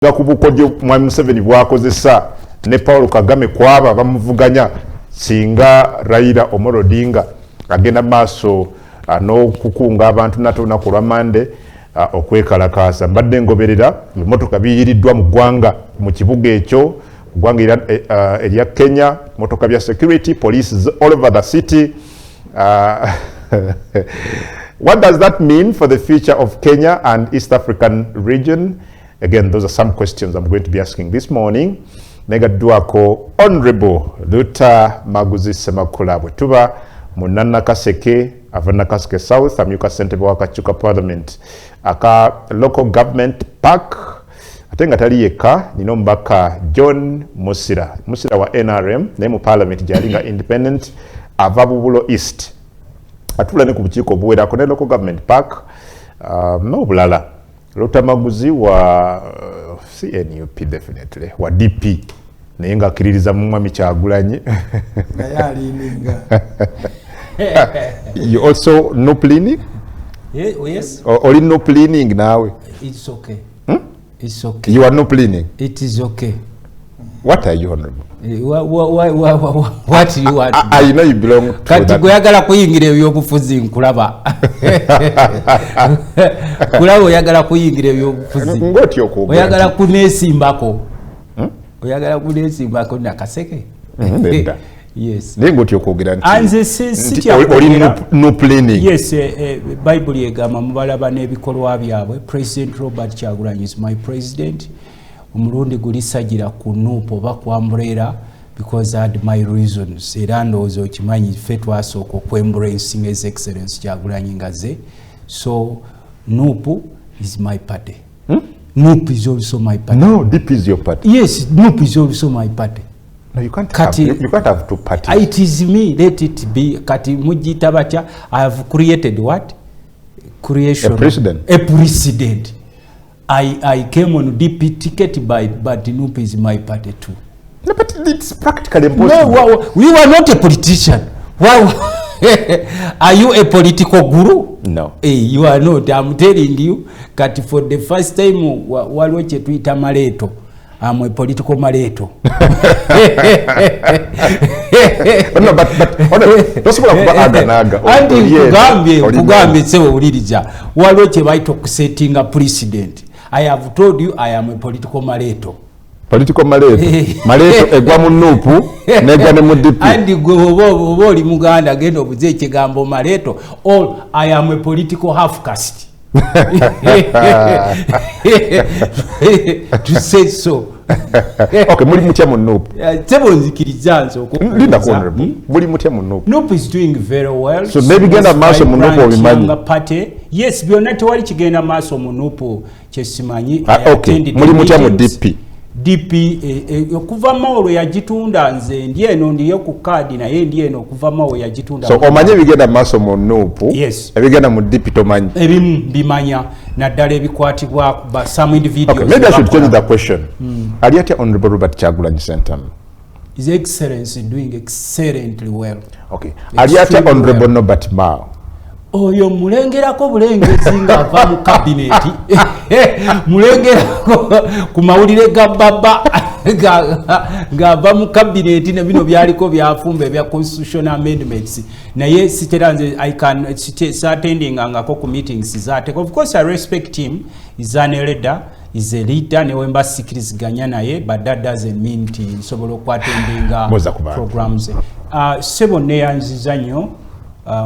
Kubukodyo mwami Museveni bwakozesa ne Paul Kagame kwaba bamuvuganya singa Raila Omolo Odinga agenda maaso n'okukunga abantu natona ku Lwamande okwekalakaasa. Mbadde ngoberera emmotoka biyiriddwa mu ggwanga mu kibuga ekyo ggwanga erya Kenya, motoka bya security police all over the city. What does that mean for the future of Kenya and East African region? Again, those are some questions I'm going to be asking this morning. Negaddwako Honorable Luttamaguzi Ssemakula Abotodde munana kaseke avana kaseke South amyuka ssentebe wa Kakyuka Parliament aka local government park atenga tali yekka nino mbaka John Musira wa NRM naye mu Parliament jalinga independent ava Bubulo East atula ne ku bukiiko obuwerako ne local government park n'obulala. Luttamaguzi wa CNUP definitely wa DP naye nga akkiririza mu mwami Kyagulanyi. You also no planning? Yes. Or no planning now? It's okay. It's okay. You are no planning? It is okay. What are you, Honorable? What you are? I know you belong to kati kuyagala kuyingira ebyobufuzi nkulaba. Kulaba oyagala kuyingira ebyobufuzi. Ngoti okugamba. Oyagala kunesimbako. Oyagala kunesimbako nakaseke. Ndenda. Yes. Ngoti okugera nti. Anze sitya no planning. Yes, Bible egamba mubalaba n'ebikolwa byabwe. President Robert Kyagulanyi is my president. Umulundi gulisagira ku nupo bakwambrera because I had my reasons. Era ndowooza okimanyi ffe twasooka okwembracing His Excellency Kyagulanyi Ngaze. So NUP is my party. NUP is also my party. No, DP is your party. Yes, NUP is also my party. No, you can't have two parties. It is me, let it be. Kati mujita batya, I have created what? Creation. A president. A president. I came on DP ticket but NUP is my party too. No, but it's practically impossible. No, we were not a politician. Wow. Are you a political guru? No. Hey, you are not. I'm telling you, that for the first time, waliwo kye tuyita maleto. I'm a political maleto. No, but kugambe sebo ulirija. Waliwo kye bayita okusettinga president. I have told you I am a political maleto. Political maleto. Maleto egwa mu nupu negwa ne mu DP. Andi gwe oba oli Muganda genda obuze ekigambo maleto. All I am a political half caste. To say so. Okay, muri mutya mu nupu. Sebo nzikiriza nsoko. Linda Honorable. Muri mutya mu nupu. NUP is doing very well. So maybe genda maaso mu nupu obimanyi. Yes, byonna tewali kigenda maaso mu nupu kyesimanyi. Okay, muri mutya mu DP. DP okuva Mawolo yagitunda nze ndieno ndiyo ku kadi naye ndieno okuva Mawolo yagitunda. So omanye bigenda maaso mu nupu. Yes. Ebigenda mu DP tomanyi. Ebimu bimanya naddala ebikwatibwa ba some individuals. Okay, maybe I should change the question. Aliate Honorable Robert Kyagulanyi Sentam. His Excellency doing excellently well. Okay. Aliate Honorable Norbert Mao. Oyo mulengerako bulengezi ng'ava mu cabinet. Mulengerako ku mawulire ga baba ng'ava mu cabinet ne bino byaliko byafumba ebya constitutional amendments. Naye siteranze I can attending ngako ku meetings zate. Of course I respect him. He's an elder. Is a leader ne wemba sikiriziganya naye, but that doesn't mean nti nsobola okwattendinga programs. Sebo neyanziza nnyo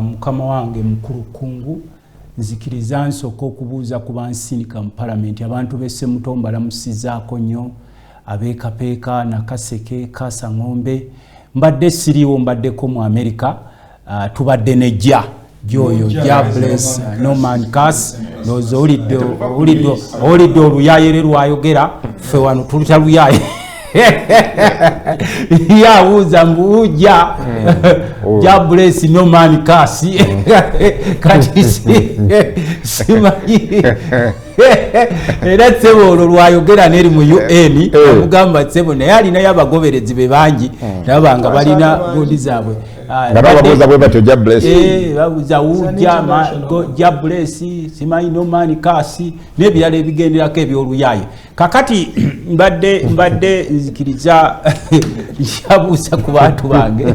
mukama wange mukulu kungu nzikiriza nsoko okubuuza ku bansinika mu Parliament abantu besse Mutombo balamusizaako nnyo abeekapeeka Nakaseke Kasangombe mbadde siriiwo mbaddeko mu America tubadde nejja Joyo Jobless no man cast nozo olidde oluyayere lwayogera ffe wano tuluta luyaye yabuuza mbuuja Jobless no man cast kati simanyi era sebo olwo lwayogera neri mu UN amugamba sebo naye alinayo abagoberezi be bangi nabanga balina gundi zaabwe babuza bwe batyo ja bless babuza ujama ja bless simanyi no mani kasi n'ebirala ebigenderako ebyoluyaye kakati mbadde nzikiriza yabuusa ku bantu bange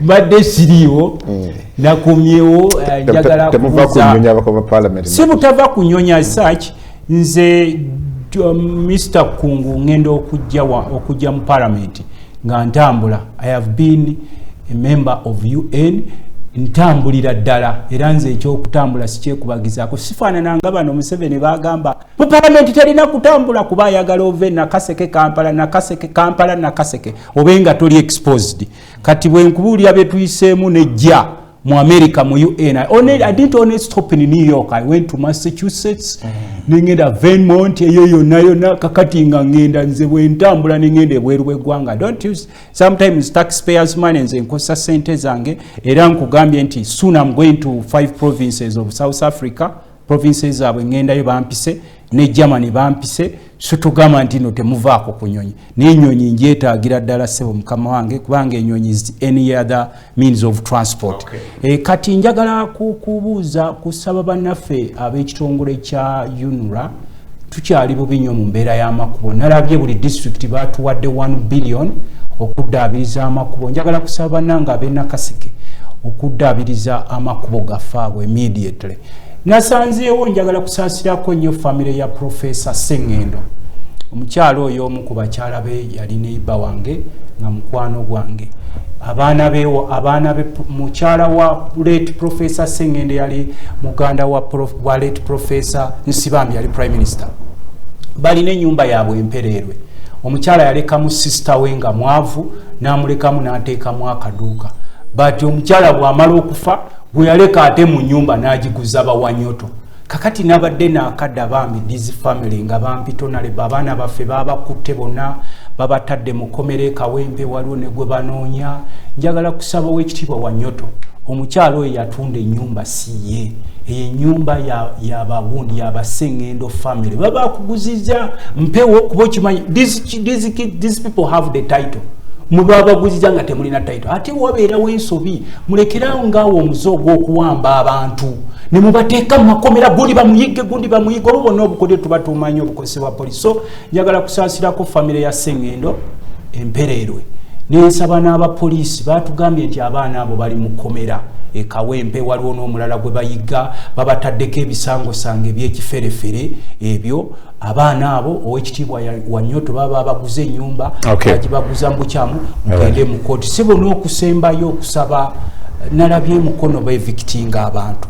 mbadde siriiwo nakumyewo njagala kubuuza si butava kunyonya search nze Mr. Kungu ngenda okujja mu parliament nga ntambula. I have been a member of UN ntambulira ddala era nze ekyokutambula sikyekubagizaako sifaanana nga bano Museveni bagamba mu parliament terina kutambula kuba ayagala ove nakaseke Kampala obenga toli exposed kati bwe nkubuulira bye tuyiseemu nejja mu America mu UN. I didn't only stop in New York. I went to Massachusetts. Ningenda Vermont eyo yonna kakati nga ngenda nze bwe ntambula ningenda ebweru bw'eggwanga. Don't use sometimes taxpayers money nze nkosa sente zange era nkugambye nti soon I'm going to 5 provinces of South Africa. Provinces zaabwe ngendayo bampise ne Germany bampise so tugamba nti no temuvaako ku nnyonyi n'ennyonyi njeetaagira ddala ssebo mukama wange kubanga ennyonyi is any other means of transport. Kati njagala kubuuza kusaba bannaffe ab'ekitongole kya UNRA tukyali bubi nnyo mu mbeera y'amakubo. Nalabye buli district baatuwadde 1 billion okuddaabiriza amakubo. Njagala kusaba bannange ab'e Nakaseke okuddaabiriza amakubo gaffe ago immediately. Nasanzeewo njagala kusaasirako nnyo famire ya Professor Sengendo. Omukyalo oyo omu ku bakyala be yali neiba wange nga mukwano gwange. Abaana be mukyala wa late Professor Sengendo yali muganda wa late Professor Nsibambi yali Prime Minister. Balina ennyumba yaabwe empereerwe. Omukyala yalekamu sister we nga mwavu n'amulekamu n'ateekamu akaduuka. But omukyala bw'amala okufa bwe yaleka ate mu nyumba n'agiguza bawanyoto. Kakati nabadde n'akadda bambi dizi family nga bampitonale abaana baffe babakutte bonna babatadde mu kkomera Kawempe waliwo ne gwe banoonya. Njagala kusaba w'ekitiibwa Wanyoto omukyalo oyo yatunda ennyumba si ye eyo ennyumba y'abagundi y'Abasengendo family babakuguzizza mpewo kuba okimanyi these people have the title mubabaguziza nga temulina title ate wabeerawo ensobi mulekerawo ngaawo omuzoogo okuwamba abantu ne mubateeka mu makomera gundi bamuyigge obwo bonna obukodyo tuba tumanyi obukozesebwa poliisi. So njagala kusaasirako famire ya Sengendo empereerwe n'ensaba n'abapoliisi batugambye nti abaana abo bali mu kkomera Kawempe waliwo n'omulala gwe bayigga babataddeko ebisangosange eby'ekiferefere ebyo abaana abo ow'ekitiibwa Wanyoto baba baguze ennyumba bagibaguza mu bukyamu mugende mu kooti si bonna okusembayo okusaba. Nalabye mukono bevictinga abantu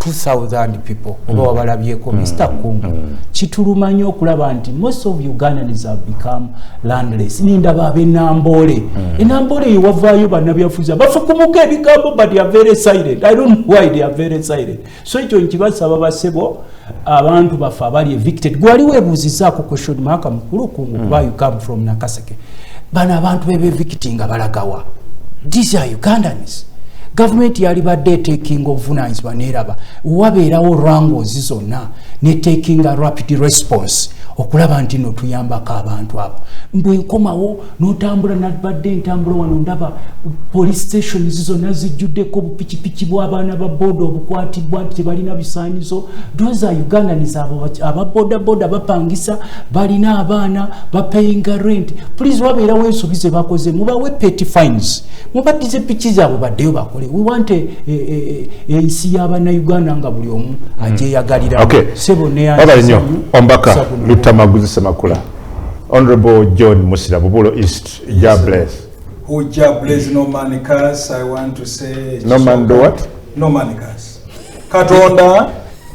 2,000 people oba wabalabyeko Mr. Kungu kituluma nnyo okulaba nti most of Ugandans have become landless. Nindaba ab'Enambole Enambole eyo wavaayo bannabyafuzi bafukumuka ebigambo but they are very silent. I don't know why they are very silent. So ekyo nkibasaba basebo abantu baffe abali evicted gwali weebuuzizaako question mark mukulu Kungu kuba you come from Nakaseke bano abantu bebevictinga balagawa. These are Ugandans. Government yali badde taking obuvunanyizibwa neraba wabeerawo wrangles zonna ne taking a rapid response okulaba nti no tuyambako abantu abo. Mbwe nkomawo n'otambula nabadde ntambula wano ndaba police stations zonna zijjuddeko obupikipiki bw'abaana ba boda obukwatibwa nti tebalina bisaanizo. Those are Ugandans aba boda bapangisa balina abaana bapayinga rent. Please wabeerawo ensobi ze bakoze mubawe petty fines mubaddize piki zaabwe baddeyo bakole. We want ensi y'Abannayuganda nga buli omu ajeyagalira. Sebo neyanyo Ombaka Luttamaguzi Ssemakula. Honorable John Musira Bubulo East. God bless. Who God bless no man curse. I want to say no man do what? No man curse. Katonda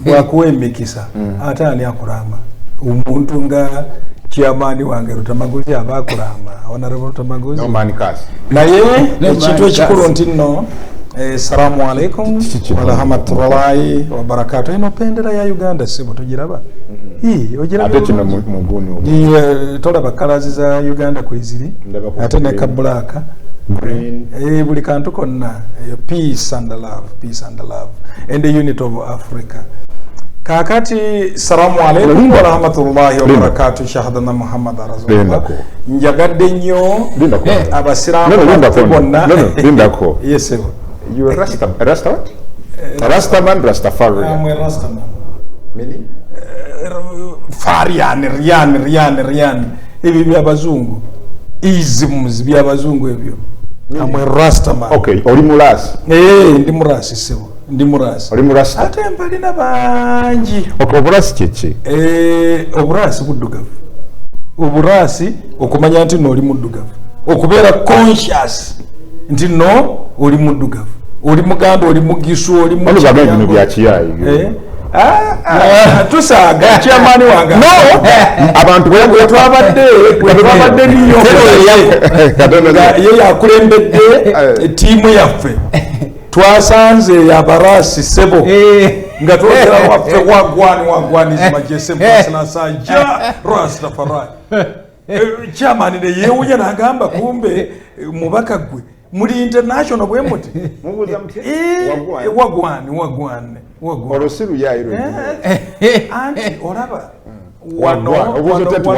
bwakuwa emikisa ate ani akurama omuntu nga chairman wange Luttamaguzi abakurama Honorable Luttamaguzi no man curse. Naye ekintu ekikulu nti nno Assalamu alaikum wa rahmatullahi wa barakatuh. Eno pendera ya Uganda sebo tugiraba. Ogiraba. Ate kino muguni obo. Tolaba kalazi za Uganda kweziri. Ate ne kabulaka. Green. Buli kantu konna. Peace and love. And the unity of Africa. kakati salamu alaykum wa rahmatullahi wa barakatuh shahadana muhammad rasulullah njagadde nnyo abasiramu bonna lindako yes you are rasta what rastaman rastafari I'm a rastaman meaning Rian ebyo byabazungu isms byabazungu ebyo amwe rastaman okay oli mulasi ndi mulasi sebo ndi mulasi oli mulasi ate mbalina bangi okay obulasi kiki obulasi buddugavu obulasi okumanya nti no oli muddugavu okubeera conscious nti no oli muddugavu oli muganda oli mugisu oli mu bino bya kiyayi tusaga chairman wanga no abantu twabadde niyo ye yakulembedde tiimu yaffe twasanze abarasi sebo nga twogera waffe wagwani zimajese mpasana sanja rastafari chairman ne yewunya n'agamba kumbe mubaka gwe muri international bwe muti mubuza muti wagwani olosiru yairo anti olaba wano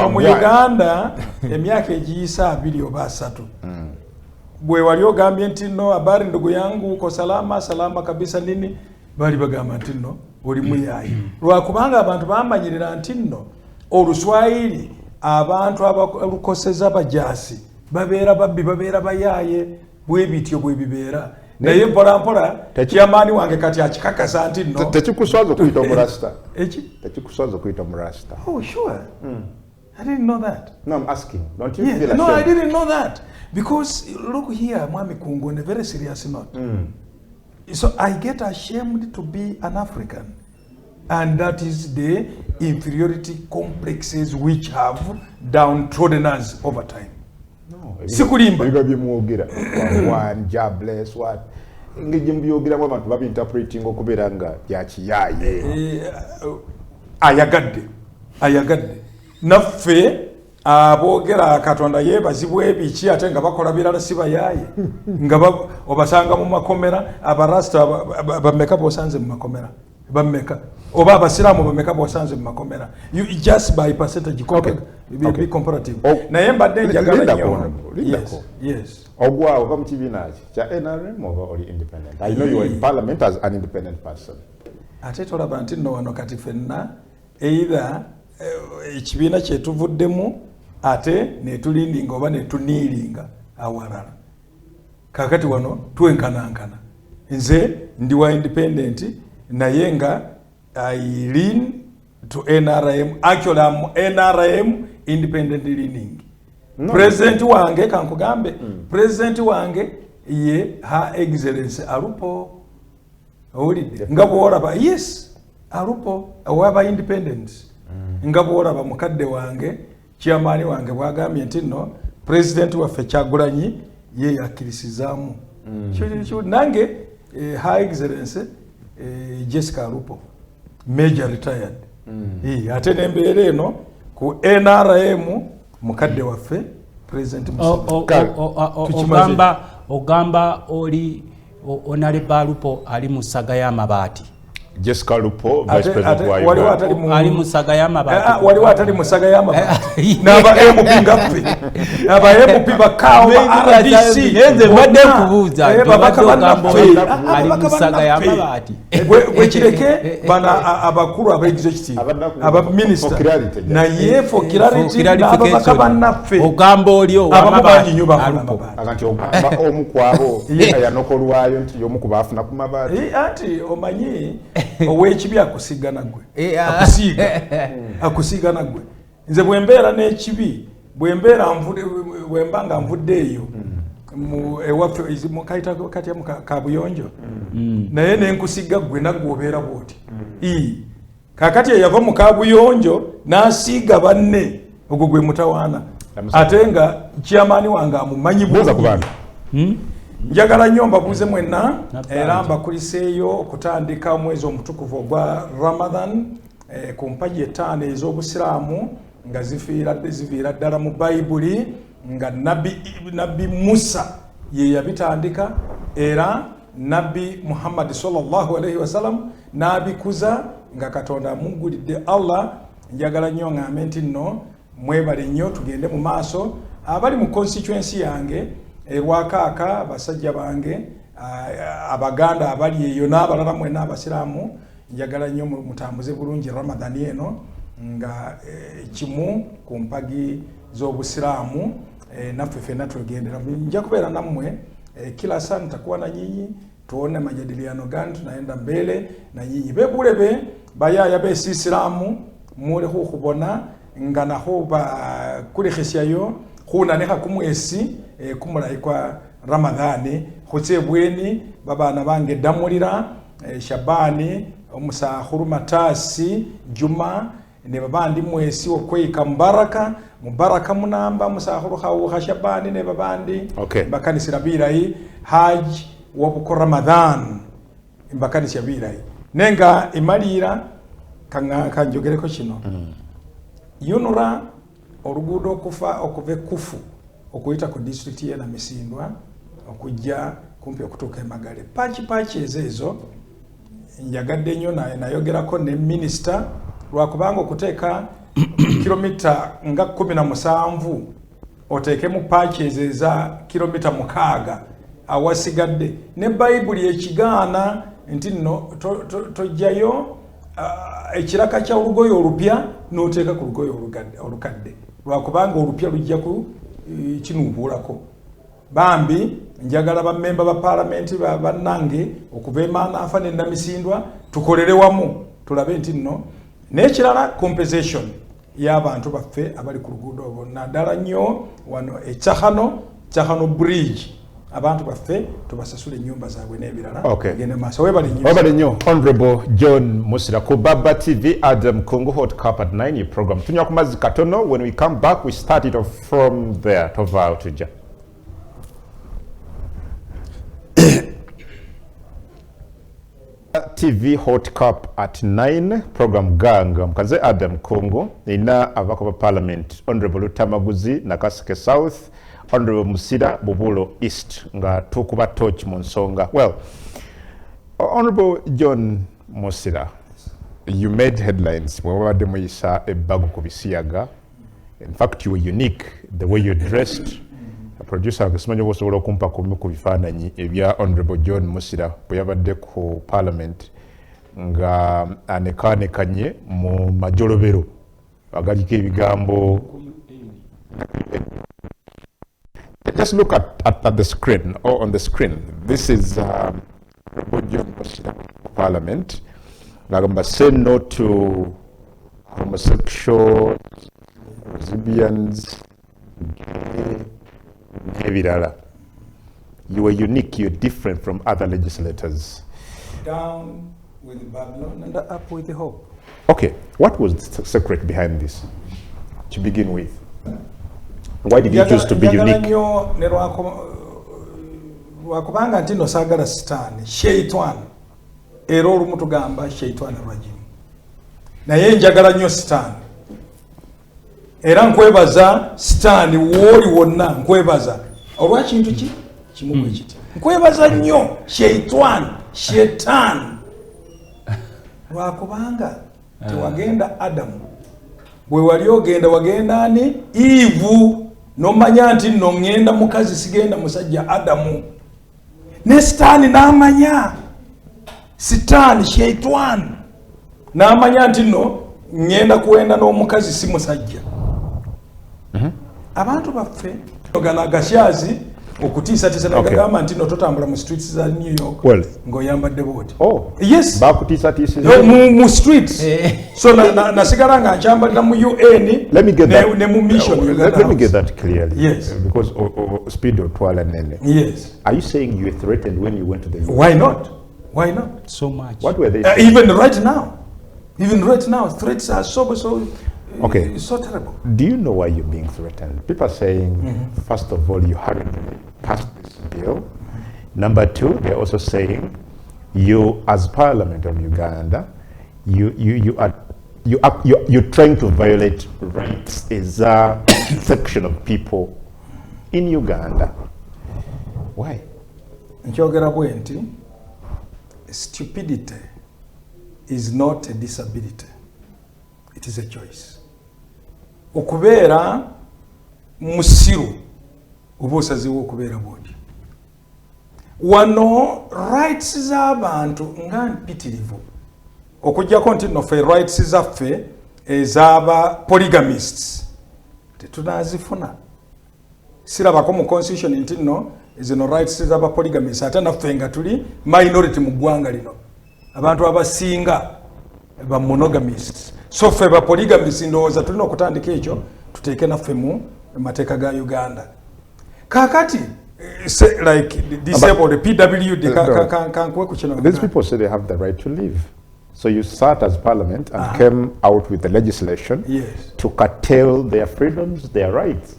mu Uganda emyaka egiyisa 2 oba 3 bwe wali ogambye nti no habari ndugu yangu uko salama kabisa nini bali bagamba nti no oli muyayi lwakubanga abantu bamanyirira nti no oluswayiri abantu abalukoseza abajasi babeera babbi babeera bayaye bwebityo bwebibeera naye mpola chairman wange kati akikakasa nti no tekikuswaza okuyita omurasta eki tekikuswaza okuyita omurasta oh sure I didn't know that. No, I'm asking. Don't you feel ashamed? No, I didn't know that. Because look here, Mwami Kungu, on a very serious note. So I get ashamed to be an African. And that is the inferiority complexes which have downtrodden us over time. No. Sikulimba. One job bless what? Ngijimbyogera mu abantu babi interpreting okubera nga ya kiyaye. Ayagadde. Naffe abogera Katonda yebazibwe biki ate nga bakola birala sibayaye. Nga obasanga mu makomera abarasta bameka bosanze mu makomera. Bameka. Oba abasiramu bameka bosanze mu makomera. You just by percentage be comparative. Naye mbadde njagala nnyo. Yes. Ogwa ova mu kibiina kya NRM oba oli independent. I know you are in parliament as an independent person. Ate tolaba nti no wano kati fenna either ekibiina kyetuvuddemu ate netulindinga oba netuniiringa awalala. Kakati wano twenkanankana. Nze ndi wa independent naye nga I lean to NRM. Actually I'm NRM independent leaning. No, President wange kankugambe President wange ye Her Excellency Alupo olide ngabora yes Alupo awaba independent ngabora ba mukadde wange chairman wange bwagambye nti no President waffe Kyagulanyi ye yakirisizamu nange Her Excellency Jessica Alupo Major retired ate nembeere eno ku NRM mukadde waffe President ogamba oli Honorable Alupo ali musaga y'amabaati. Jessica Alupo Vice President wa Uganda ali musaga y'amabaati. Wali watali musaga y'amabaati. Naba MP ngaffe. Aba MP bakawo RDC yenze badde kubuuza bagamba ali musaga y'amabaati. Gwe kireke bana abakuru aba executive aba minister na ye for clarity n'ababaka bannaffe ogamba oli abamubanyi nyo bafuna akanti omukwabo yanokolwayo nti yomu kubafuna ku mabaati anti omanyi owekibi akusigana gwe akusigana gwe nze bwembeera n'ekibi bwembanga nvuddeeyo mu ewaffe mu kati mu kabuyonjo naye nenkusiga gwe nagwe obeera bwoti kakati eyava mu kabuyonjo n'asiiga banne ogwo gwe mutawaana ate nga chairman wange amumanyi bulungi njagala nnyo mbabuuze mwenna era mbakuliseeyo okutandika omwezi omutukuvu ogwa Ramadan ku mpaji 5 ez'obusiraamu nga ziviira ddala mu Bayibuli nga nabbi Musa ye yabitandika era nabbi Muhammad sallallahu alaihi wasallam n'abikuza nga Katonda amugulidde. Allah njagala nnyo ngambe nti nno mwebale nnyo tugende mu maaso. Abali mu constituency yange Rwakaaka basajja bange Abaganda abali eyo n'abalala mwena abasiraamu njagala nnyo mutambuze bulungi Ramadani eno nga kimu ku mpagi z'obusiraamu naffe ffenna tugendera. Nja kubeera nammwe kila saa nitakuwa na nyinyi tuone majadiliano gani tunaenda mbele na nyinyi bebulebe bayaya besisilamu mule khubona nga naho bakulikhisyayo khunanekha kumwesi kumulayi kwa Ramadhani khutsebweni babana bange damulira Shabani omusakhulu Matasi Juma ne babandi mwesi okweka mubaraka munamba musakhulu kha Shabani ne babandi bakanisira birayi Hajj wabuko Ramadan imbakanisa birayi nenga imalira kanjogereko kino yunura orugudo okufa okuve kufu okuyita ku district ye na Misindwa okujja kumpi okutuka Magale pachi ezo njagadde nnyo nayogerako ne minister lwakubanga okuteeka kilomita nga 17 oteekemu pachi ezeza kilomita 6 awasigadde ne Bible ekigaana nti no tojjayo ekiraka kya olugoyo olupya n'oteeka ku lugoyo olukadde lwakubanga olupya lujja ku kinuubulako. Bambi njagala bammemba ba parliament bannange okuva Emanafa ne Namisindwa tukolere wamu tulabe nti nno n'ekirala compensation y'abantu baffe abali ku luguudo olwo naddala nnyo wano Kyahano bridge abantu baffe tubasasule ennyumba zaabwe n'ebirala gende maaso webale nnyo. Honorable John Musira ku Baba TV Adam Congo Hot Cup at 9 program tunywa ku mazzi katono. When we come back we start it off from there tova tuja TV Hot Cup at 9 program ganga mkaze Adam Congo ina abako ba parliament Honorable Luttamaguzi Nakaseke South, Honorable Musira Bubulo East nga tukuba touch mu nsonga. Well, Honorable John Musira, you made headlines mwabadde muyisa ebbago ku bisiyaga. In fact, you were unique the way you dressed. Producer akasimanyo bosobola okumpa ku bifaananyi ebya Honorable John Musira bwe yabadde ku parliament nga anekanekanye mu majolobero agaliko ebigambo. Just look at the screen or on the screen. This is Honorable John Musira parliament. Nagamba say no to homosexuals, lesbians, gay, ebirala. You were unique, you're different from other legislators. Down with Babylon and up with the hope. Okay, what was the secret behind this to begin with? Why did you choose to be unique? Wakubanga ntino sagala sitani shaitan era olumu tugamba shaitan rajim naye njagala nnyo sitani era nkwebaza sitani woli wonna nkwebaza olwa kintu ki kimu ekiti nkwebaza nnyo shaitan lwakubanga tewagenda Adamu bwe wali ogenda wagenda ani Ivu nomanya nti nno ngenda mukazi sigenda musajja Adamu ne sitani n'amanya sitani shaitan n'amanya nti nno ngenda kuwenda n'omukazi si musajja. Abantu baffe ogana gashazi okutiisa nagagamba nti no totambula mu streets za New York ng'oyambadde booti. Yes, bakutiisa mu streets. So nasigala nga nkyambadde mu UN ne mu mission. Let me get that clearly. Yes. Because speed otwala nene. Yes. Are you saying you were threatened when you went to the US? Why not? Why not? So much. What were they even right now, threats are so okay. So terrible. Do you know why you're being threatened? People are saying, first of all, you haven't passed this bill. Number two, they're also saying, you as Parliament of Uganda, you're trying to violate rights as a section of people in Uganda. Why? Nkyogera bwenti stupidity is not a disability. It is a choice. Okubeera musiru oba osazeewo okubeera bw'oti. Wano rights z'abantu nga mpitirivu okuggyako nti nno ffe rights zaffe ez'aba polygamists tetunaazifuna. Sirabako mu constitution nti nno zino rights z'aba polygamists ate naffe nga tuli minority mu ggwanga lino, abantu abasinga ba monogamists. So ffe ba polygamists ndowooza tulina okutandika ekyo tuteeke naffe mu mateeka ga Uganda. Kakati say like disabled PWD can kwe kuchino. These people say they have the right to live. So you sat as parliament and came out with the legislation to curtail their freedoms, their rights.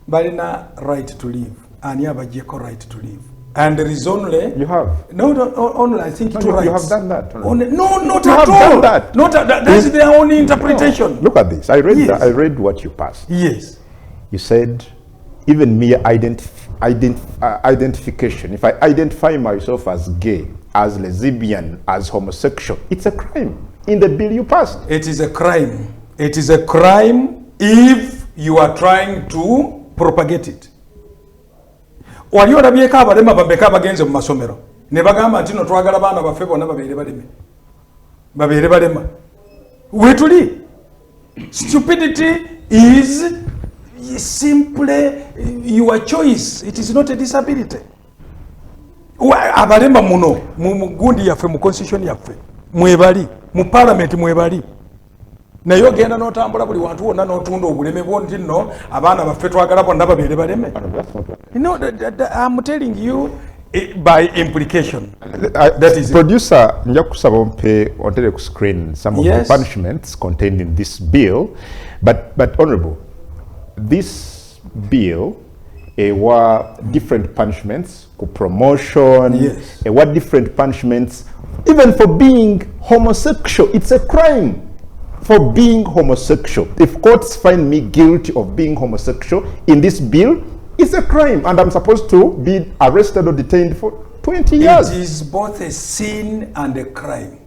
Balina right to live. Ani abajeko right to live. And there is only you have only I think two rights. You have done that. Only, no, not you at have all. Done that. Not that's their only interpretation. No. Look at this. I read I read what you passed. Yes. You said even mere identification. If I identify myself as gay, as lesbian, as homosexual, it's a crime. In the bill you passed. It is a crime. It is a crime if you are trying to propagate it. Wali olabyeko abalema bameka abagenze mu masomero ne bagamba nti no twagala baana baffe bonna babeere balema. Wetuli stupidity is simply your choice. It is not a disability. Abalema muno mu gundi yaffe mu constitution yaffe mwebali mu parliament mwebali naye ogenda n'otambula buli wantu wonna n'otunda obuleme bwo nti nno abaana baffe twagala bonna babeere baleme. No, I'm telling you by implication. That is producer nja kusaba ompe ontere ku screen some of the punishments contained in this bill, but honorable, this bill were different punishments for promotion, were different punishments even for being homosexual. It's a crime for being homosexual. If courts find me guilty of being homosexual in this bill, it's a crime and I'm supposed to be arrested or detained for 20 years. It is both a sin and a crime.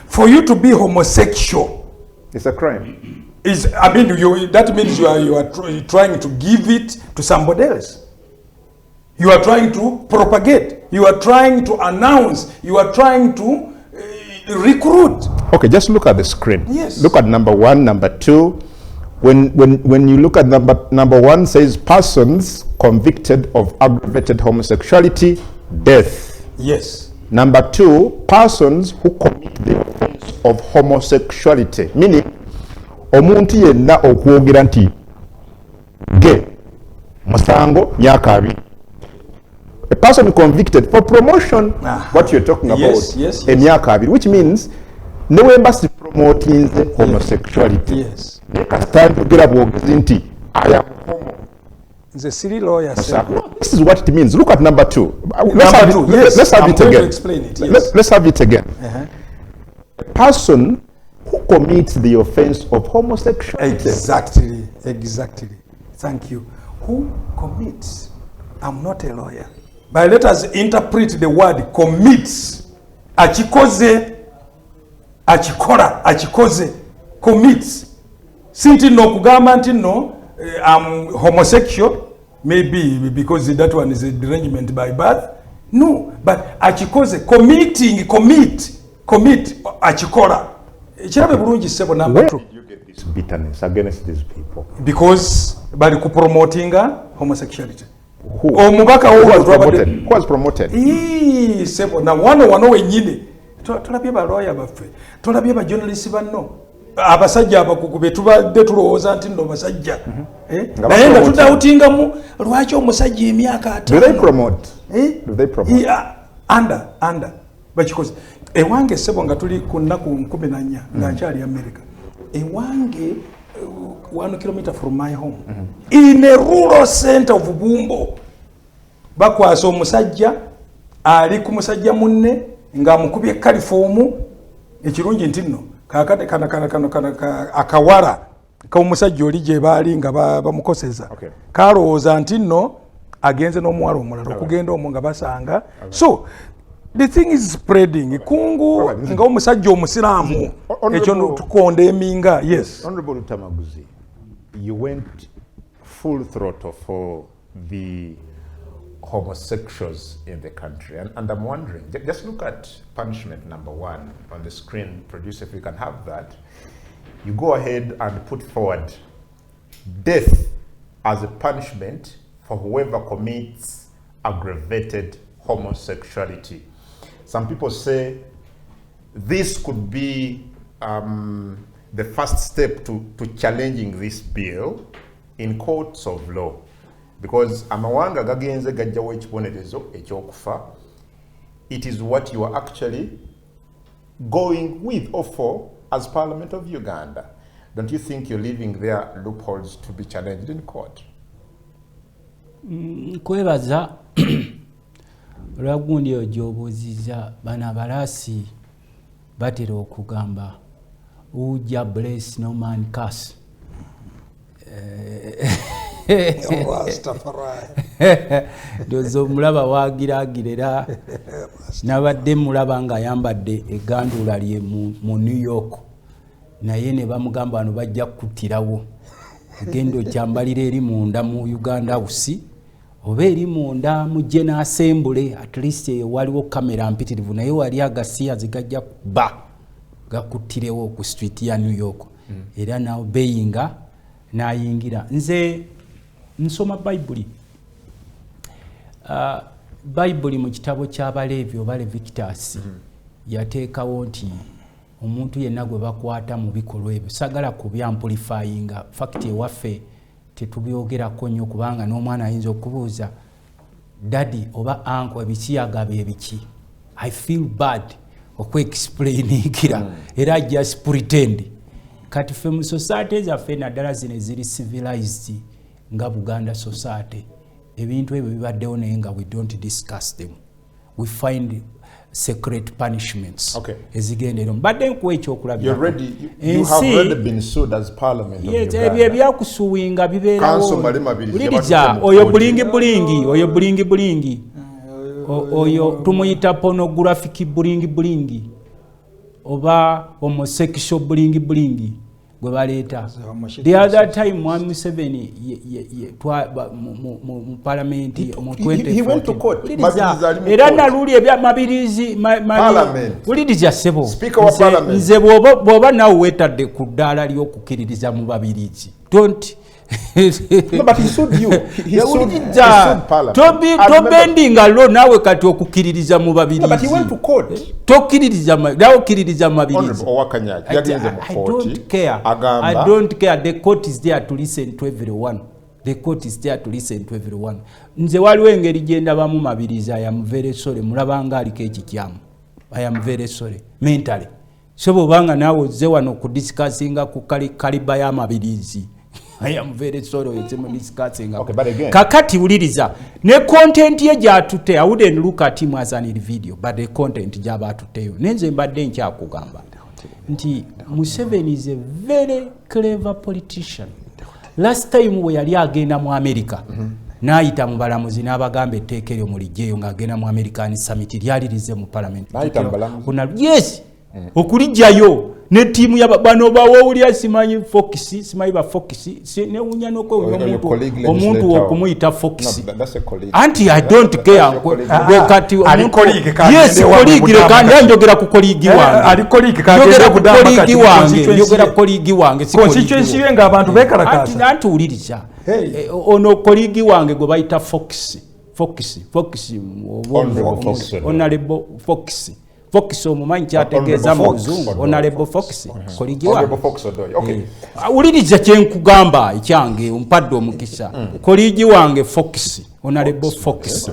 For you to be homosexual, it's a crime. That means you are trying to give it to somebody else. You are trying to propagate. You are trying to announce. You are trying to recruit. Okay, just look at the screen. Yes. Look at number 1, number 2. When you look at number 1 says persons convicted of aggravated homosexuality, death. Yes. Number 2, persons who commit the offense of homosexuality, meaning omuntu yenna okwogera nti gay musango myaka 2. A person convicted for promotion, what you're talking about, emyaka 2, which means no embassy promoting homosexuality. Yes. I am homo. The city lawyer said, this is what it means. Look at number 2. Let's have it again. Explain it. Yes. Let's have it again. A person who commits the offense of homosexuality. Exactly. Thank you. Who commits? I'm not a lawyer. But let us interpret the word commits. Achikoze, achikora, achikoze, commits. Sinti no kugamba nti no, I'm homosexual, maybe because that one is a derangement by birth. No, but achikoze, commit, achikora. Where did you get this bitterness against these people? Because bali kupromotinga homosexuality. Who was promoted? Sebo na wano wenyine. Tulabye ba lawyer baffe. Tulabye ba journalist banno. Abasajja abakukube tubadde tulowooza nti nno basajja. Naye nga tudawutingamu lwaki omusajja emyaka 5. Do they promote? Do they promote? Under. Bakikoze. Ewange sebo nga tuli ku nnaku 14 nga nkyali America. Ewange 1 kilometer from my home, in a rural center of Bumbo, bakwasa omusajja ali ku musajja munne nga mukubye kalifomu ekirungi nti nno kakate kana akawala ka omusajja oli gye baali nga bamukoseza kalowooza nti nno agenze n'omuwala omulala okugenda omwo nga basanga. So The thing is spreading. Kungu nga omusajja omusiramu ekyo tukonde eminga. Yes. Honorable Luttamaguzi, you went full throttle for the homosexuals in the country, and I'm wondering, just look at punishment number 1 on the screen. Producer, if you can have that. You go ahead and put forward death as a punishment for whoever commits aggravated homosexuality. Some people say this could be the first step to challenging this bill in courts of law, because amawanga gagenze gajjawo ekibonerezo ekyokufa. It is what you are actually going with or for as Parliament of Uganda. Don't you think you're leaving their loopholes to be challenged in court? Kwebaza olwagundi ojobuziza bana balasi batera okugamba uja bless no man curse. Dozo mulaba wagiragirira nabadde mulaba nga ayambadde egandula lye mu New York, naye ne bamugamba bano bajja kutirawo gendo kyambalira eri munda mu Uganda House oba eri munda mu General Assembly, at least waliwo kamera mpitirivu, naye wali agasiya zigajja kuba gakutirewo ku street ya New York. Era nawo beyinga nayingira. Nze nsoma Bible. Bible mu kitabo ky'Abaleevi oba Leviticus yateekawo nti omuntu yenna gwe bakwata mu bikolwa ebyo, sagala kubyamplifyinga. Fact ewaffe tetubyogerako nnyo kubanga n'omwana ayinza okubuuza daddy oba uncle ebisiyaga biki. I feel bad okwe-explainingira era just pretend. Kati ffe mu society zaffe naddala zino eziri civilized nga Buganda society, ebintu ebyo bibaddewo naye nga we don't discuss them. We find secret punishments. Okay. Ezigendero mbadde nkuwa ekyokulabira. You have already been sued as Parliament of Uganda. Ebyo ebyakusuwinga bibeerawo. Uliriza oyo bulingi oyo tumuyita pornographic bulingi oba homosexual bulingi gwe baleeta. The other time Mwami Museveni mu parliament mu 2014 he went to court. Era naluli ebyamabirizi uliriza sebo. Speaker wa Parliament. Nze bwoba nawe wetadde ku ddaala ly'okukiririza mu babirizi. Don't No, but he sued you. He sued Parliament. Tobendinga lo nawe kati okukiririza mu babirizi. No, but he went to court. Tokiririza nawe okiririza mu babirizi. I don't care. The court is there to listen to everyone. The court is there to listen to everyone. Nze waliwo engeri genda bamu mabirizi. I am very sorry. Mulabanga aliko ekikyamu. I am very sorry. Mentally. Sobo banga nawe ze wano kudiscussinga ku kaliba ya mabirizi. I am very sorry. Okay, but again, kakati uliriza ne content ye jatute. I wouldn't look at him as an video, but the content jabatuteyo nenze mbadde nkyakugamba nti Museveni is a very clever politician. Last time we yali agenda mu America n'ayita mu balamuzi n'abagamba etteeka eryo mulijeyo ng'agenda mu American Summit lyalirize mu Parliament. Yes, okulijjayo ne timu ya bano bawulya simanyi Fox, simanyi ba Fox, ne unya noko omuntu okumuyita Fox. Anti I don't care. Kati yes, colleague kandi njogera ku colleague wange. Ali colleague kagenda kudamba kati njogera colleague wange. Constituency yenga abantu bekalakasa. Anti uliriza. Ono colleague wange gwe bayita Fox. Honorable Fox. Fox omumanyi kyategeeza mu Luzungu. Honorable Fox. Koligi wange. Okay. Uliriza kyenkugamba ekyange ompadde omukisa. Koligi wange Fox. Honorable Fox.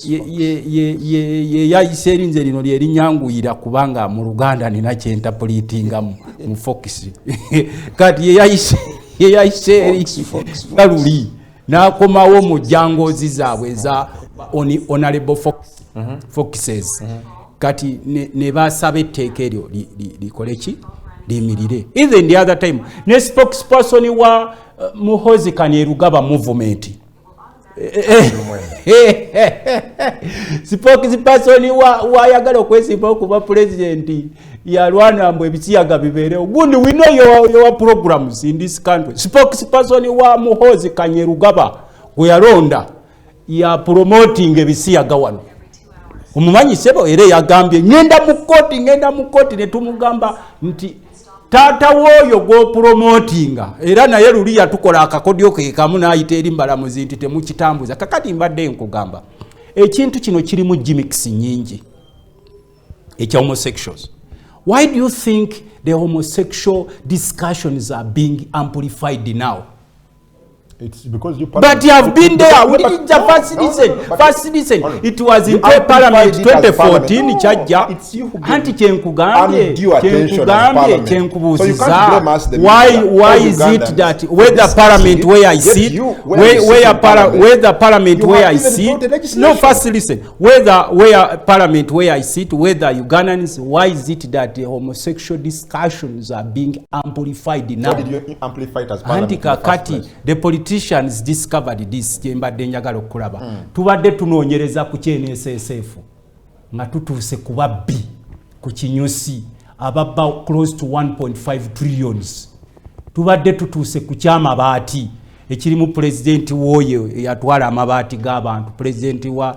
Ye yayise erinze lino lyerinyanguyira kubanga mu Luganda nina kyentapulitinga mu Fox. Kati ye yayise erinze n'akomawo mu jangozi zaabwe za Honorable Fox. Focuses. Kati ne basaba etteeka eryo likoleki limirire. Even the other time ne spokesperson wa Muhozi Kanyerugaba movement spokesperson wayagala okwesimba okuba president yalwana mbu ebisiyaga bibeerewo. Gundi we know your programs in this country. Spokesperson wa Muhoozi Kanyerugaba gwe yalonda ya promoting ebisiyaga wano. Omumanyi sebo era yagambye ngenda mu koti ne tumugamba nti tata woyo go promotinga era naye luli yatukola akakodyo ke kamu n'ayita eri mbalamuzi nti temukitambuza. Kakati mbadde nkugamba ekintu kino kirimu gimmicks nyingi ekya homosexuals. Why do you think the homosexual discussions are being amplified now? It's because you but you have been there. First listen. It was in Parliament 2014 chaja. Anti chenkugambye chenkubuziza. Why is it that whether Parliament where I sit, whether Parliament where I sit, no, first listen, where Parliament where I sit, whether Ugandans, why is it that the homosexual discussions are being amplified now? How did you amplify it as Parliament? Anti the politicians discovered this jembadde njagala okulaba. Tubadde tunoonyereza ku KNSSF nga tutuuse ku babbi ku kinyusi ababba close to 1.5 trillions. Tubadde tutuuse ku kyamabaati ekirimu president woyo yatwala amabaati g'abantu, president wa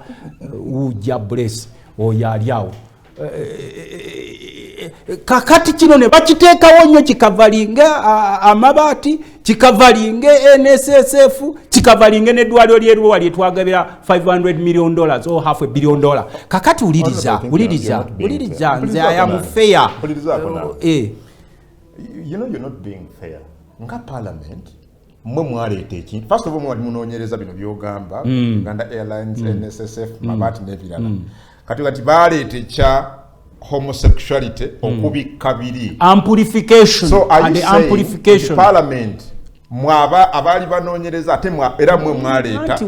Uja Bless oyo ali awo. Kakati kino ne bakiteekawo nnyo kikavalinga amabaati, kikavalinga NSSF, kikavalinga n'eddwaliro ly'eruwa lyetwagabira $500 million or $500 million. Kakati uliriza nze I am fair. You know you're not being fair. Nga Parliament mwe mwaleeta ekintu. First of all mwali munoonyereza bino byogamba Uganda Airlines, NSSF, mabaati n'ebirala. Kati baleeta ekya homosexuality okubikka biri amplification. So and the amplification Parliament mwaba abali banoonyereza ate era mwe mwaleeta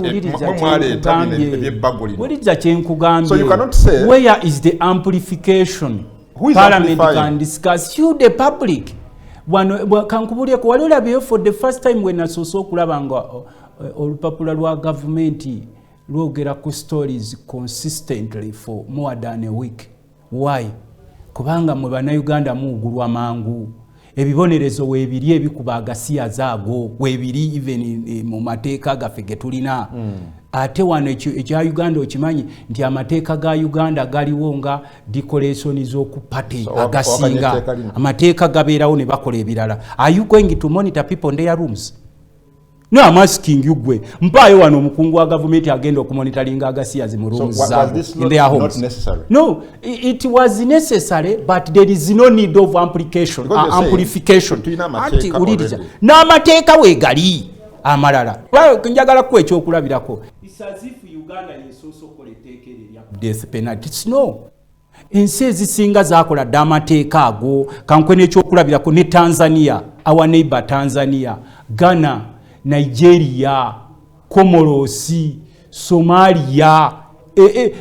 ebyebagulino. Wuliriza kyenkugambye. So you cannot say where is the amplification? Who is Parliament amplifying? Can discuss you the public. Kankubulye ko walolabye for the first time when asoso okulaba nga olupapula lwa government lwogera ku stories consistently for more than a week. Why? Kubanga mwe bannayuganda muugulwa mangu. Ebibonerezo weebiri ebikuba agasiya zaago weebiri even mu mateeka gaffe ge tulina. Ate wano ekya Uganda okimanyi nti amateeka ga Uganda galiwo nga decoration z'okupate agasinga. Amateeka gabeerawo ne bakola ebirala. Are you going to monitor people in their rooms? No, I'm asking you gwe. Mpayo wano omukungu wa government agenda okumonitoringa agasiya mu rooms zabo in their homes. Not necessary. No, it was necessary, but there is no need of amplification. Ati uliriza. N'amateeka weegali amalala. Njagala ku ekyokulabirako. It's as if Uganda yesosokola etteeka erya death penalty. It's no. Ensi ezisinga zaakola dda amateeka ago. Kankwe n'ekyokulabirako ne Tanzania, our neighbor Tanzania, Ghana, Nigeria, Komorosi, Somalia,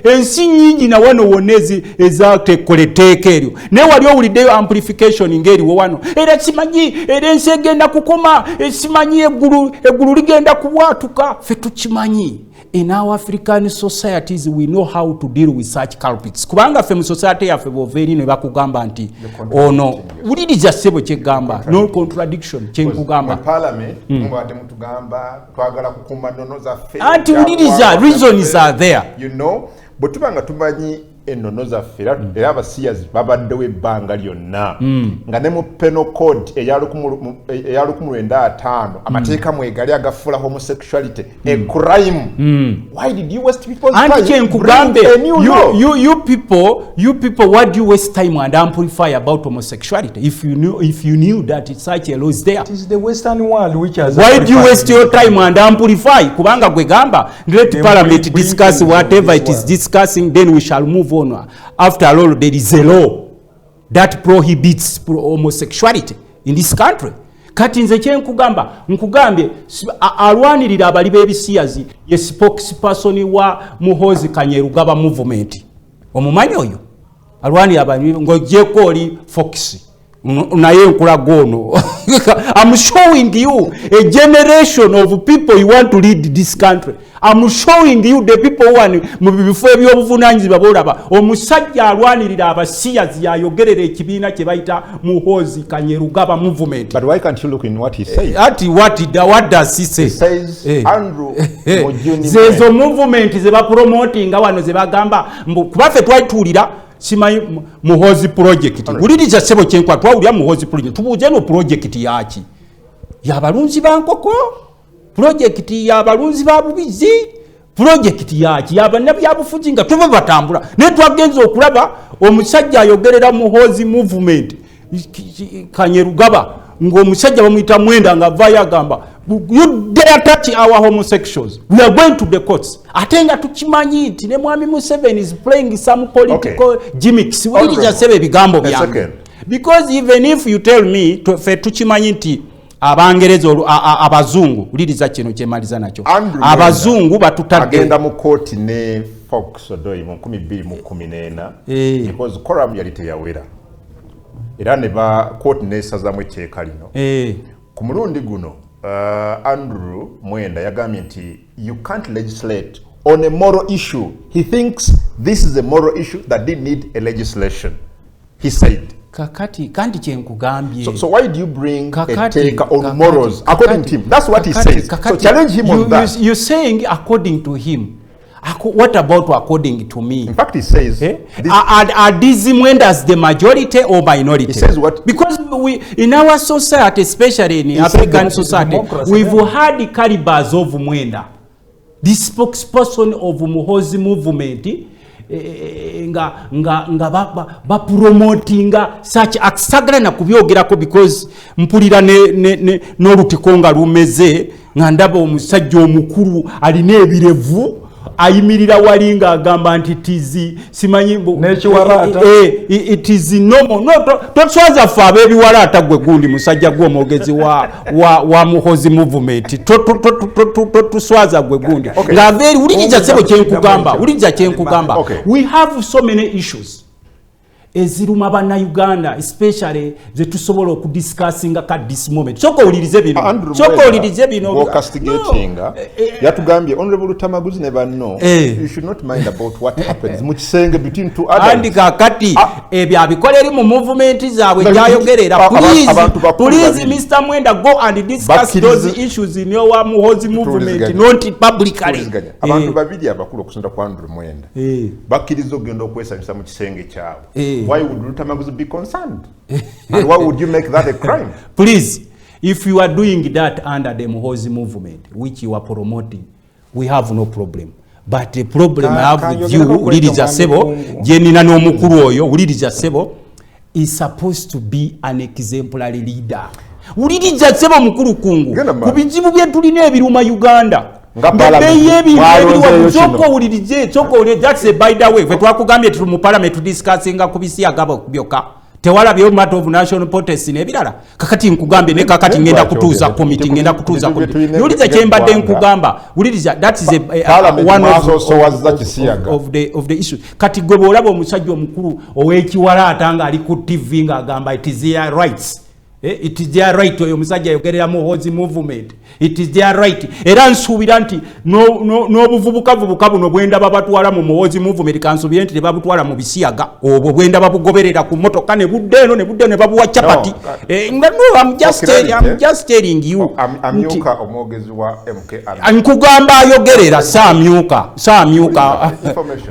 ensi nyingi na wano wonezi ezatekoleteeka eryo. Ne wali owuliddeyo amplification ng'eriwo wano. Era simanyi era ensi egenda kukoma, simanyi eggulu ligenda kubwatuka. Ffe tukimanyi. In our African societies we know how to deal with such culprits. Kubanga ffe mu society yaffe bw'oveeri ne bakugamba nti ono wuliriza ssebo kyegamba no contradiction kyenkugamba. Parliament mubadde mutugamba twagala kukuuma nnono zaffe. Anti wuliriza reasons are there. You know bwe tubanga tumanyi ennono zaffe era abasiyazi babaddewo ebbanga lyonna nga ne mu penal code eya 1905 amateeka mwegali agafuula homosexuality a crime. Why did you waste people's time? You people, why do you waste time and amplify about homosexuality if you knew that it's such a law is there? It is the Western world which has. Why do you waste your time and amplify? Kubanga gwe gamba let Parliament discuss whatever it is discussing, then we shall move on. After all, there is a law that prohibits homosexuality in this country. Kati nze nkugambye alwanirira abali b'ebisiyazi ye spokesperson wa Muhoozi Kanyerugaba movement. Omumanyi oyo alwanirira abali ng'ogyeko oli Fox naye nkula gono. I'm showing you a generation of people you want to lead this country. I'm showing you the people who are before ebyobuvunanyizibwa bolaba omusajja alwanirira abasiyazi yayogerera ekibiina kye bayita Muhoozi Kanyerugaba movement. But why can't you look in what he says? What does he say? He says Andrew Mujuni zezo movement ze ba promoting wano ze bagamba kubaffe twalitulira simanyi Muhoozi project. Uliriza sebo kyenkwa twawulya Muhoozi project. Tubuze no project yaki. Yabalunzi bankoko. Project yabalunzi babubizi. Project yaki yabanabyabufuzi nga tuba batambula. Ne twagenza okulaba omusajja ayogerera Muhoozi movement. Kanyerugaba ngo omusajja bamuyita Mwenda nga vaya gamba you dare touch our homosexuals, we are going to the courts. Atenga tukimanyi nti ne mwami Museveni is playing some political gimmicks. We just say bigambo byange. Because even if you tell me fe tukimanyi nti abangereza abazungu uliriza kino kyemaliza nacho abazungu batutadde agenda mu court ne Fox Odoi mu 2014 because quorum yali teyawera era ne ba court nesazamu ekyekalino ku mulundi guno Andrew Mwenda yagambye nti you can't legislate on a moral issue. He thinks this is a moral issue that didn't need a legislation. He said kakati kandi kyenkugambye. So why do you bring a take on morals according to him? That's what he says. So challenge him on that. You're saying according to him. What about according to me? In fact, he says, are these Mwendas the majority or minority? He says what? Because we, in our society, especially in African society, we've had the calibers of Mwenda. The spokesperson of Muhoozi movement, ba promotinga such aksagala na kubyogerako because mpulira no lutikonga lumeze nga ndaba omusajja omukuru alina ebirevu ayimirira walinga agamba nti tizi simanyi nekiwalaata it is normal no toswaza fa abebiwalaata gwe gundi musajja gw'omwogezi wa Muhoozi movement toswaza gwe gundi nga very uliriza sebo kyenkugamba we have so many issues eziruma bana Uganda especially ze tusobola okudiscussinga at this moment soko ulirize bino castigating yatugambye honorable Luttamaguzi ne banno you should not mind about what happens mu kisenge between two others and kakati ebya abikoleri mu movement zaabwe jayogerera please Mr. Mwenda go and discuss those issues in your Muhoozi movement not publicly abantu babiri abakulu okusonda kwa Andrew Mwenda bakkiriza ogenda okwesanyusa mu kisenge kyabwe. Why would Luttamaguzi be concerned? And why would you make that a crime? Please, if you are doing that under the Muhoozi movement, which you are promoting, we have no problem. But the problem I have with you, Uliriza Sebo, Jenina no mukuru oyo, Uliriza Sebo, is supposed to be an exemplary leader. Uliriza Sebo mukuru kungu. Kubijibu bye tulina ebiruma Uganda. That's a by the way twakugambye tuli mu parliament discussinga ku bisiyaga byoka tewala byo matter of national protest nebirala kakati nkugambye ne kakati ngenda kutuza committee uliza kyembadde nkugamba uliza that is one of the issue kati gwe bolabo omusajja omukuru owekiwalaata nga ali ku TV nga agamba it is their rights. It is their right oyo musajja yogerera Muhoozi movement. It is their right. Era nsuubira nti no buvubuka buno bwenda babatwala mu Muhoozi movement kansuubira nti babutwala mu bisiyaga obwo bwenda babugoberera ku motoka ne budde ne babuwa chapati. I'm just telling you. Amyuka omwogezi wa MK. Nkugamba ayogerera saamyuka.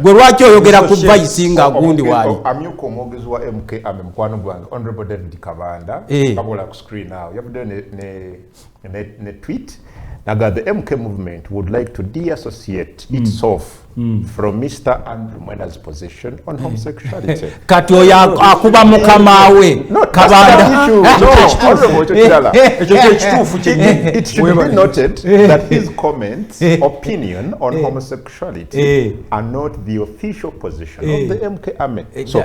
Gwe lwaki oyogera ku vice nga gundi wali. Amyuka omwogezi wa MK mukwano gwange Honorable David Kabanda. Babola ku screen now. You have done a tweet. Now the MK movement would like to deassociate itself from Mr. Andrew Mwenda's position on homosexuality. Katyo ya akuba mukamawe Kabanda. It should be noted that his comments, opinion on homosexuality are not the official position of the MK army. So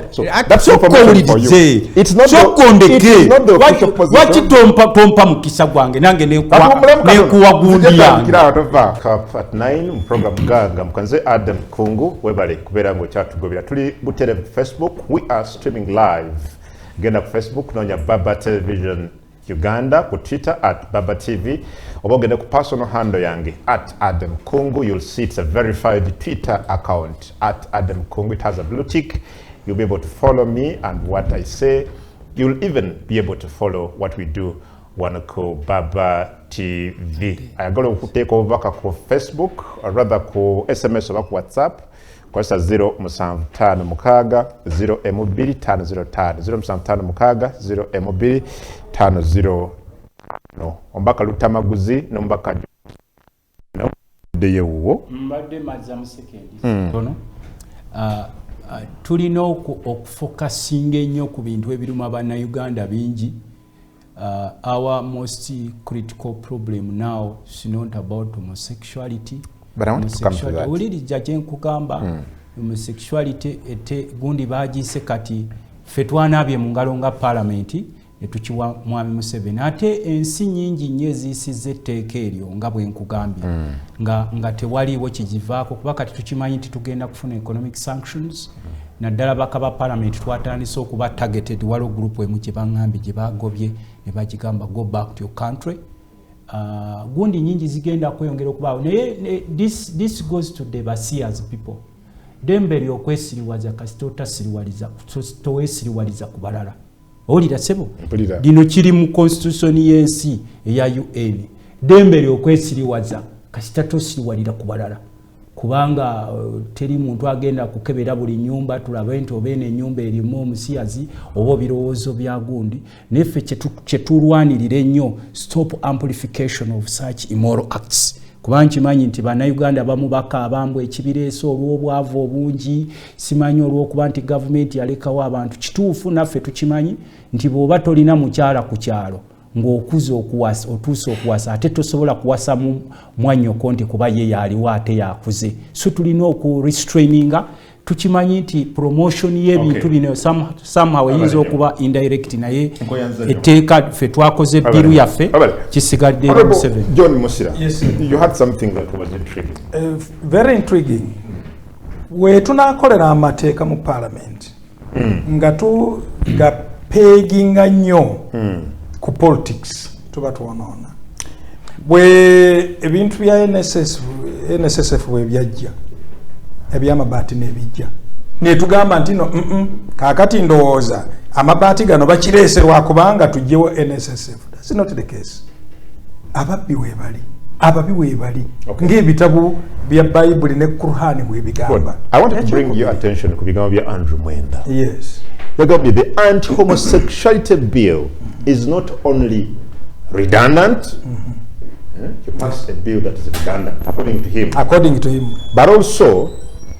that's information for you. It's not the official position. Wachi tompa mukisa gwange nange nekuwa gundi ya. At 9 program ganga mkanze Adam Kungu webale kubera ngo cyatugobera tuli butere Facebook. We are streaming live genda ku Facebook nonya Baba Television Uganda, ku Twitter @Baba TV, oba ogende ku personal handle yange @Adam Kungu. You'll see it's a verified Twitter account @Adam Kungu. It has a blue tick. You'll be able to follow me and what I say. You'll even be able to follow what we do wanako Baba TV. Ayagala okuteeka obubaka ku Facebook or rather ku SMS oba ku WhatsApp kwasa 07556 0M2505 07556 0M2505. Ombaka Luttamaguzi n'ombaka deyewo mbadde mazza mu sekendi tono tulina okufokasinga ennyo ku bintu ebiruma bannayuganda bingi. Our most critical problem now is not about homosexuality. But I want to come to that. Ulirija kyenkugamba homosexuality ete gundi baagise kati ffe twanabye mu ngalo nga parliament ne tukiwa mwami Museveni. Ate ensi nyingi nnyo eziyisizza etteeka eryo nga bwe nkugambye nga tewaliiwo kigivaako kuba kati tukimanyi nti tugenda kufuna economic sanctions. Naddala bakaba parliament twatandise okuba targeted. Waliwo group emu gye baŋŋambye gye bagobye ne bagigamba go back to your country. Gundi nyingi zigenda kweyongera okubaawo naye this goes to the basiyaga people. Dembe lyokwesiriwaza kasita toweesiriwaliza ku balala. Owulira sebo? Lino kiri mu constitution y'ensi eya UN. Dembe lyokwesiriwaza kasita tosiriwalira ku balala. Kubanga teri muntu agenda kukebera buli nyumba tulabe nti obeene ennyumba erimu omusiyazi oba birowoozo bya gundi. Neffe kyetulwanirira ennyo stop amplification of such immoral acts. Kuba nkimanyi nti bannayuganda abamu bakaabambwa ekibireeso olw'obwavu obungi, simanyi olw'okuba nti gavumenti yalekawo abantu. Kituufu naffe tukimanyi nti bw'oba tolina mukyala ku kyalo ng'okuza otuuse okuwasa ate tosobola kuwasa mwannyoko nti kuba ye yaliwo ate yakuze. So tulina okurestraininga. Tukimanyi nti promotion y'ebintu bino somehow eyinza okuba indirect naye etteeka ffe twakoze biru yaffe kisigadde Museveni. John Musira, yes, you had something that was intriguing. Very intriguing. We tunakolera amateeka mu parliament nga peginga nnyo ku politics tuba tuwonoona. Bwe ebintu bya NSSF bwe byajja ebyamabaati n'ebijja ne tugamba nti no kaakati ndowooza amabaati gano bakireeserwa kubanga tujjewo NSSF. That's not the case. Ababbi weebali ng'ebitabu bya Bayibuli ne Qur'ani bwe bigamba. I want to bring your attention ku bigambo bya Andrew Mwenda. Yes. The anti-homosexuality bill is not only redundant, you passed a bill that is redundant, according to him, but also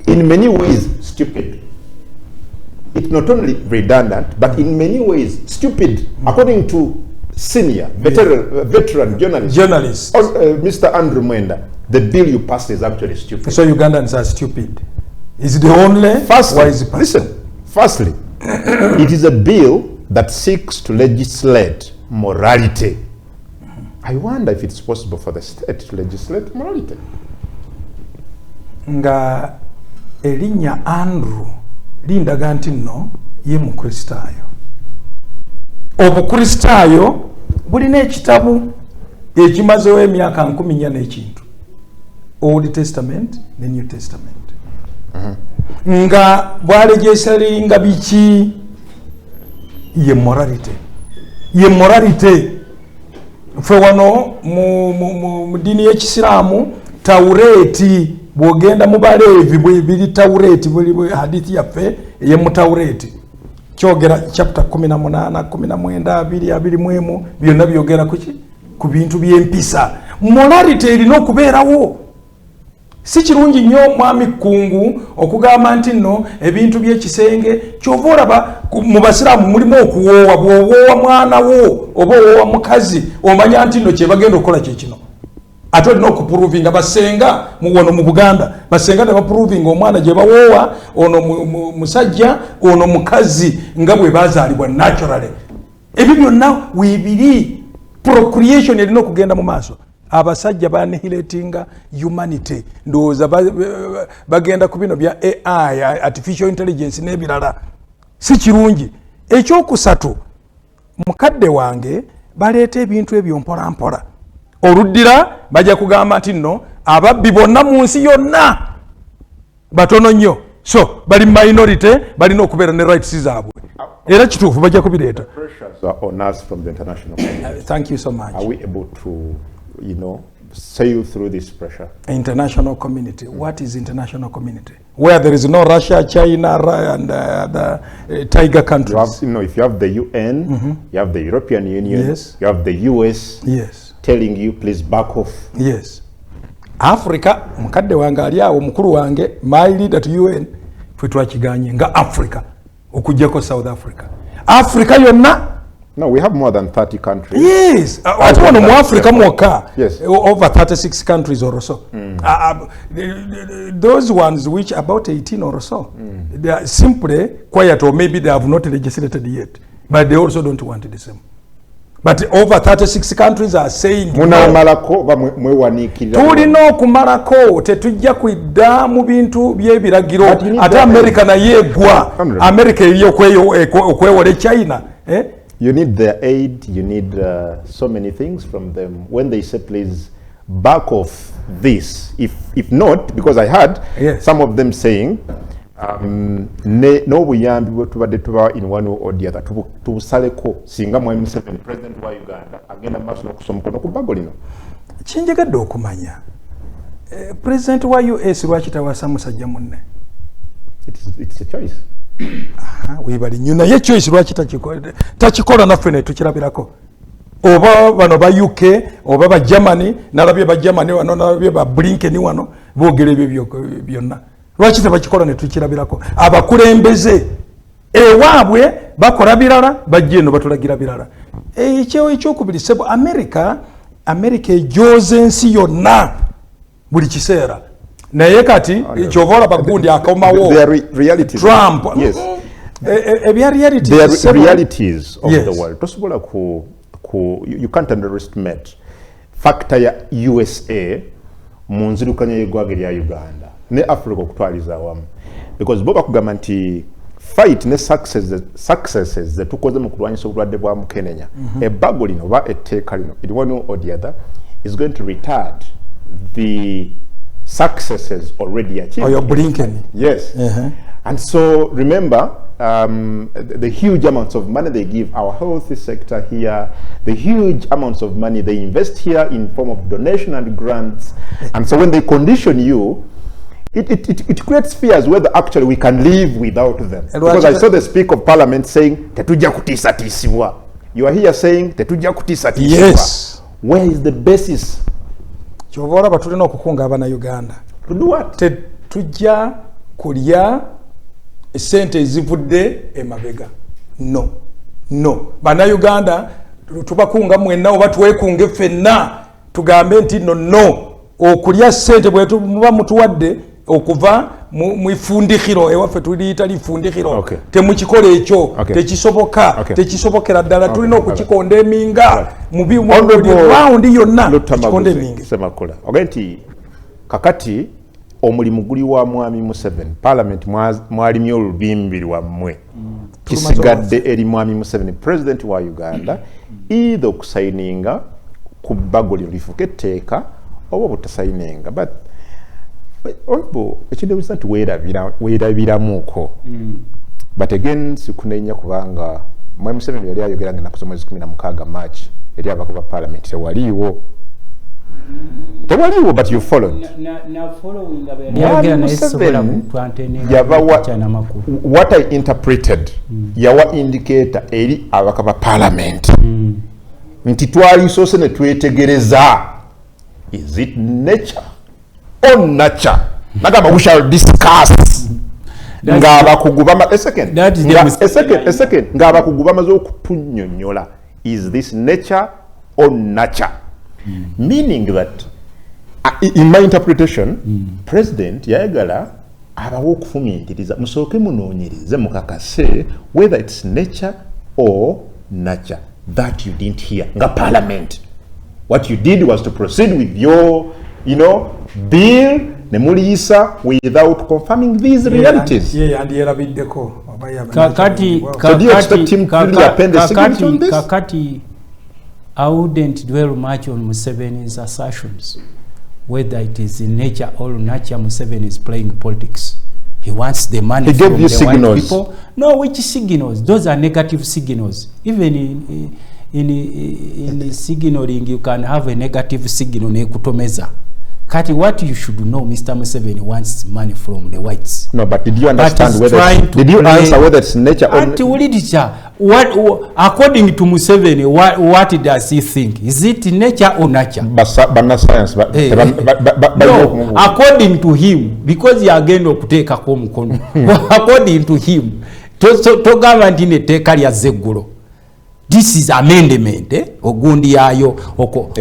in many ways stupid. It's not only redundant, but in many ways stupid, according to senior, veteran journalist. Mr. Andrew Mwenda, the bill you passed is actually stupid. So Ugandans are stupid. Is it the only? Firstly, it is a bill that seeks to legislate morality. I wonder if it's possible for the state to legislate morality. Nga Elinya Andrew lindaga nti nno ye mukristaayo. Obukristaayo bulina ekitabu ekimazewo emyaka 14 n'ekintu. Old Testament ne New Testament. Nga bwalegeseringa biki ye morality. Ffe wano mu dini y'Ekisiraamu Tawureti bwogenda mu Baleevi biri Tawureti buli hadithi yaffe ye mu Tawureti kyogera chapter 18 19 20 byonna byogera ku bintu by'empisa. Morality erina okubeerawo. Si kirungi nnyo mwami Kungu okugamba nti nno ebintu by'ekisenge kyova olaba mu Basiraamu mulimu okuwoowa. Bw'owoowa mwana wo oba owoowa mukazi omanya nti nno kye bagenda okukola kye kino. Ate olina okupuruvinga basenga wano mu Buganda basenga ne bapuruvinga omwana gye bawoowa ono musajja ono mukazi nga bwe bazaalibwa naturally. Ebyo byonna weebiri procreation erina okugenda mu maaso. Abasajja banihiratinga humanity ndowooza bagenda ku bino bya AI artificial intelligence n'ebirala. Si kirungi. ekyokusatu mukadde wange baleeta ebintu ebyo mpola mpola oluddira bajja kugamba nti nno ababbi bonna mu nsi yonna batono nnyo so bali minority balina okubeera ne rights zaabwe era kituufu bajja kubireeta. Thank you so much. Are we able to, sail through this pressure? International community. What is international community? Where there is no Russia, China, and the tiger countries. If you have the UN, you have the European Union, yes. You have the US, yes, telling you please back off. Yes. Africa, mukadde wange ali awo mukulu wange, my leader to UN, fwe twakiganye nga Africa, okujjako South Africa. Africa yonna. No, we have more than 30 countries. Yes, ati wano mu Africa mwokka. Yes. Over 36 countries or so. Those ones which about 18 or so, they are simply quiet, or maybe they have not legislated yet, but they also don't want the same. But over 36 countries are saying tulina okumalako tetujja kwidda mu bintu by'ebiragiro ate America naye egwa. America eri okwewola China. You need their aid, you need so many things from them. When they say please back off this, if not, because I heard some of them saying no buyambi bwetubadde tubawa in one or the other tubusaleko singa mwami Museveni president wa Uganda agenda maaso n'okusa omukono ku bbago lino. Kinjagadde okumanya president wa US lwaki tawasa musajja munne? It's a choice. Webali nnyo naye choice lwaki takikola naffe ne tukirabirako. Oba bano ba UK oba ba Germany, nalabye ba Germany wano, nalabye ba Blinken wano, boogera ebyo byonna. Lwaki tebakikola ne tukirabirako? Abakulembeze ewaabwe bakola birala, bajja eno batulagira birala. Ekyokubiri sebo America ejooza ensi yonna buli kiseera. Naye kati kyovola bagundi akomawo Trump. Yes. The realities of the world. Tosobola you can't underestimate factor ya USA mu nzirukanya y'eggwanga erya Uganda ne Africa okutwaliza awamu, because bo bakugamba nti fight ne successes zetukoze mu kulwanyisa obulwadde bwa mukenenya ebbago lino oba etteeka lino in one or the other is going to retard the successes already achieved. Oh, you're Blinken. Yes. And so remember the huge amounts of money they give our health sector here, the huge amounts of money they invest here in form of donation and grants. And so when they condition you, it creates fears whether actually we can live without them. Because I saw the Speaker of Parliament saying, tetuja kutisa tisibwa. You are here saying, tetuja kutisa tisibwa. Yes. Where is the basis? Kyovora batulina okukunga abana Uganda. To do what? Tetujja kulya sente ezivudde emabega. No. Bana Uganda tubakunga mwenna oba twekunge ffenna tugambe nti no. Okulya sente bwe tuba mutuwadde okuva mu ifundikiro ewaffe tuliyita lifundikiro temukikola ekyo tekisoboka tekisobokera ddala tulina okukikonda eminga mu round yonna kikonda eminga. Ssemakula ogenti kakati omulimu guli wa mwami Museveni, Parliament mwalimye olubimbi lwammwe kisigadde eri mwami Museveni president wa Uganda either okusayininga ku bbago lino lifuuke etteeka oba butasayininga. But ekidebuza nti weerabiramuuko. But again sikunenya kubanga mwami Museveni yali ayogera ngenda kusoma mwezi 16 March eri abako ba Parliament tewaliiwo but you followed. What I interpreted yawa indicator eri abaka ba Parliament nti twalisoose ne twetegereza, is it nature or nurture? Nagamba we shall discuss. A second. Ngaba kuguba mazo okutunyonyola, is this nature or nurture? Meaning that in my interpretation president yayagala abawo okufumintiriza musooke munoonyereze mukakase whether it's nature or nurture. That you didn't hear nga Parliament. What you did was to proceed with your bill nemuliyisa without confirming these realities. And yerabiddeko kakati I wouldn't dwell much on Museveni's assertions, whether it is in nature or nurture. Museveni is playing politics. He wants the money from the white people. No, which signals? Those are negative signals. Even in signaling, you can have a negative signal. Nekutomeza. Kati, what you should know, Mr. Museveni wants money from the whites. No, but did you understand whether? Did you answer whether it's nature or? What, according to Museveni, what does he think? Is it nature or nurture? Science, no, according to him, because he again okuteka ko mukono. According to him, to government in teka lya zeggulu. This is amendment, ogundi yayo oko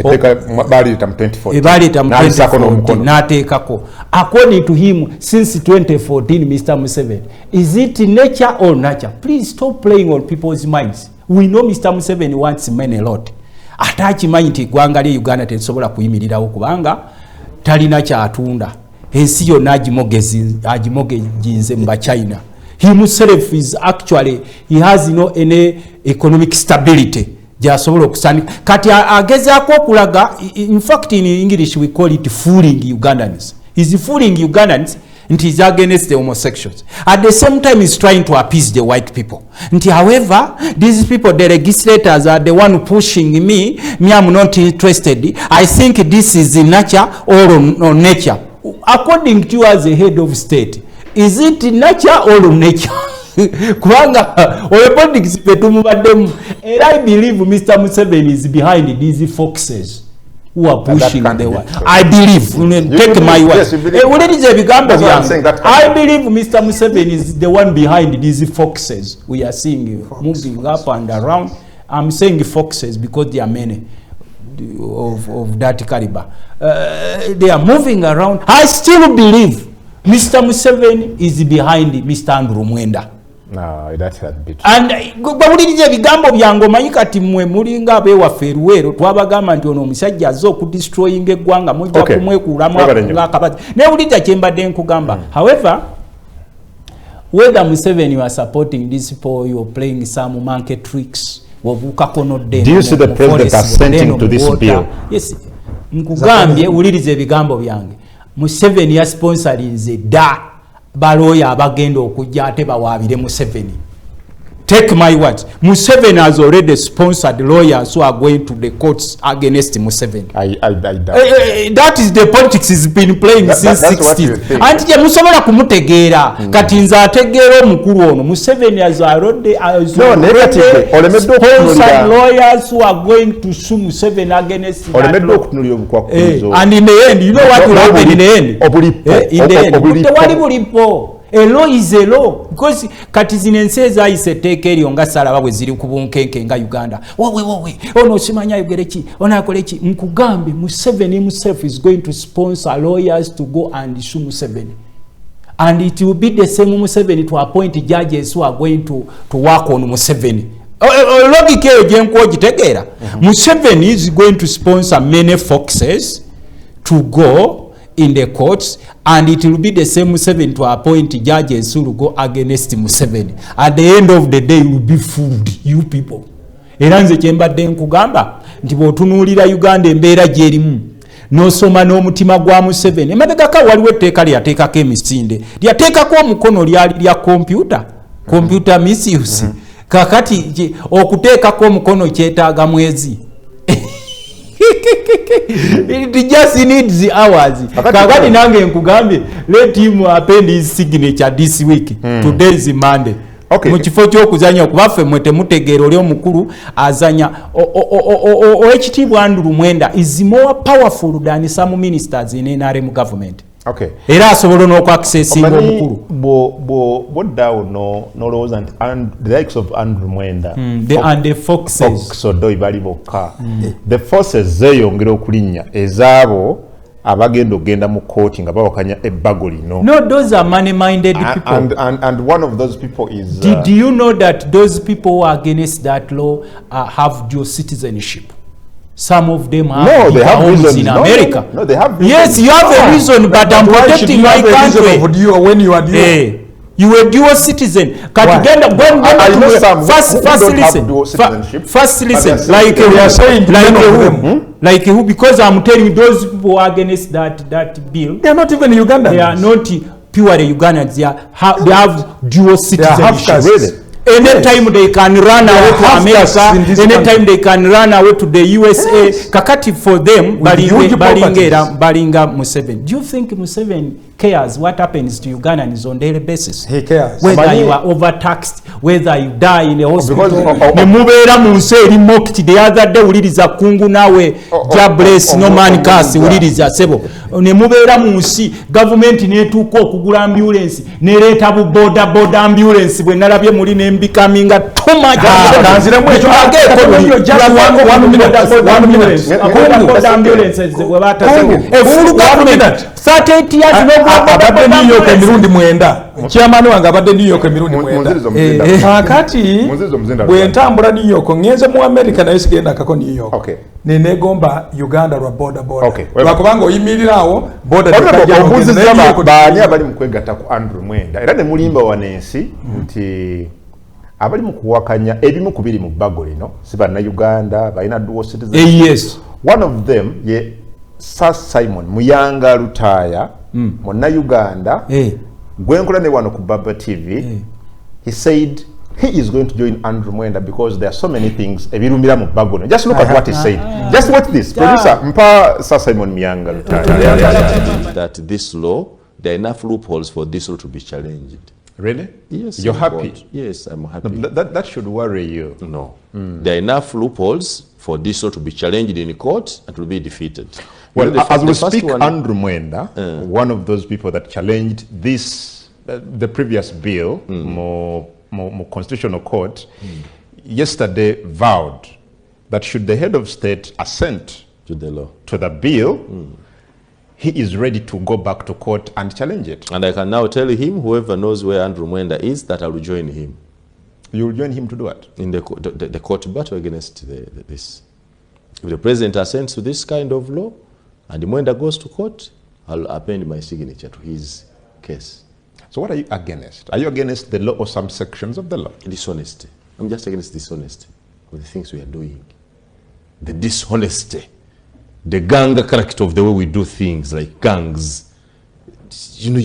bali tam 2014 natekako. According to him, since 2014, Mr. Museveni, is it nature or nurture? Please stop playing on people's minds. We know Mr. Museveni wants money a lot. Atachi mind gwanga li Uganda tesobola kuyimirirawo kubanga talina kya atunda. Ensi yonna agimogezinze mu China. He himself is actually, he has any economic stability. Kati agezaako okulaga, in fact in English we call it fooling Ugandans. He's fooling Ugandans and he's against the homosexuals. At the same time he's trying to appease the white people. And however, these people, the legislators, are the one pushing me I'm not interested. I think this is nature or nature. According to you as a head of state, is it nature or nature? Kubanga politics petumubaddemu. And I believe Mr. Museveni is behind these foxes who are pushing the one. I believe. Take my word. I believe Mr. Museveni is the one behind these foxes we are seeing moving up and around. I'm saying foxes because there are many of that caliber. They are moving around. I still believe Mr. Museveni is behind Mr. Andrew Mwenda. No, that's a bit. And bawulirize bigambo byango mayikati mwe mulinga abewaffe Luweero twabagamba nti ono omusajja azza okudestroyinga eggwanga mujja kumwekulamu ng'akabati. Newuliriza kye mbadde nkugamba. However, whether Museveni you are supporting these people, you are playing some monkey tricks. Do you see the president assenting to this bill? Yes. Nkugambye wulirize ebigambo byange. Museveni ya sponsorinze da baloya abagenda okujja ate bawaabire Museveni. Take my words. Museveni has already sponsored lawyers who are going to the courts against Museveni. I that is the politics he's been playing since 60s. And je musobola kumutegeera kati nze ategeera omukulu ono Museveni has already sponsored lawyers who are going to sue Museveni against that. And in the end, you know what will happen in the end? In the end, tewali bulipo. A law is a law because kati zinense ezayise teeka eryo nga salaba bwe ziri ku bunkenke nga Uganda. Wowe ono osimanya yogereki onakoleki nkugambe Museveni himself is going to sponsor lawyers to go and sue Museveni, and it will be the same Museveni to appoint judges who are going to work on Museveni. Logic eyo gyenko gitegeera. Museveni is going to sponsor many foxes to go in the courts, and it will be the same Museveni to appoint judges who will go against Museveni. At the end of the day, you will be fooled, you people. Era nze kye mbadde nkugamba nti bw'otunuulira Uganda embeera gy'erimu n'osoma n'omutima gwa Museveni, emabegako waliwo etteeka lyateekako emisinde, lyateekako omukono lyali lya computer misuse. Kakati okuteekako omukono kyetaaga mwezi. It just needs the hours. Kakati nange nkugambye, let him append his signature this week. Today is Monday. Okay. Mukifo ky'okuzanya okubaffe mwete mutegeera oli omukulu azanya ekitiibwa Andrew Mwenda is more powerful than some ministers in NRM government. Okay. Era asobola n'okwaccessinga omukulu. Boddawo n'olowooza nti the likes of Andrew Mwenda and the foxes doi bali bokka. The forces zeeyongera okulinnya ezaabo abagenda okgenda mu kooti nga bawakanya ebbago lino. No, those are money-minded people. And one of those people is... Did you know that those people who are against that law have dual citizenship? Some of them have homes in America. No, they have reasons. Yes, you have a reason, but I'm protecting my country. When you are You were dual citizen. First listen. Like who? Because I'm telling you, those people who are against that bill. They are not even Ugandans. They are not purely Ugandans. They have dual citizenship. Really? Anytime they can run away to America, anytime they can run away to the USA, kakati for them, Balinga Museveni. Do you think Museveni cares what happens to Ugandans on a daily basis? He cares. Whether you are overtaxed, whether you die in the hospital. The other day, uliriza kungu nawe, jobless, no man cast, uliriza sebo. Nemubera munsi, government netuko kugula ambulance, nereta bu border ambulance, bwe nalabye muri becoming a too much. Chairman wange abadde New York emirundi mwenda. Kakati bwe ntambula New York ngenze mu America naye sigenda kako New York. Okay. Negomba Uganda lwa border. Okay. Lwakubanga oyimirirawo border baani abali mu kwegatta ku Andrew Mwenda era ne mulimba wanensi nti abali mu kuwakanya ebimu ku biri mu bbago lino si bannayuganda balina dual citizenship. Yes. One of them ye Sir Simon Muyanga Lutaya Uganda. Gwenkola ne wano ku Baba TV. He said he is going to join Andrew Mwenda because there are so many things ebirumira mu bbago. Just look at what he said. Just watch this. Producer mpa Sir Simon Muyanga Lutaya. That this law, there are enough loopholes for this law to be challenged. Really? Yes. You're happy? Yes, I'm happy. No, that should worry you. No. There are enough loopholes for this law to be challenged in court and to be defeated. Well, as we speak, Andrew Mwenda, one of those people that challenged this, the previous bill, more constitutional court, yesterday vowed that should the head of state assent to the law, to the bill, he is ready to go back to court and challenge it. And I can now tell him, whoever knows where Andrew Mwenda is, that I will join him. You will join him to do what? In the court battle against this. If the president assents to this kind of law, and Mwenda goes to court, I'll append my signature to his case. So what are you against? Are you against the law or some sections of the law? Dishonesty. I'm just against dishonesty with the things we are doing. The dishonesty. The gang character of the way we do things, like gangs. You know,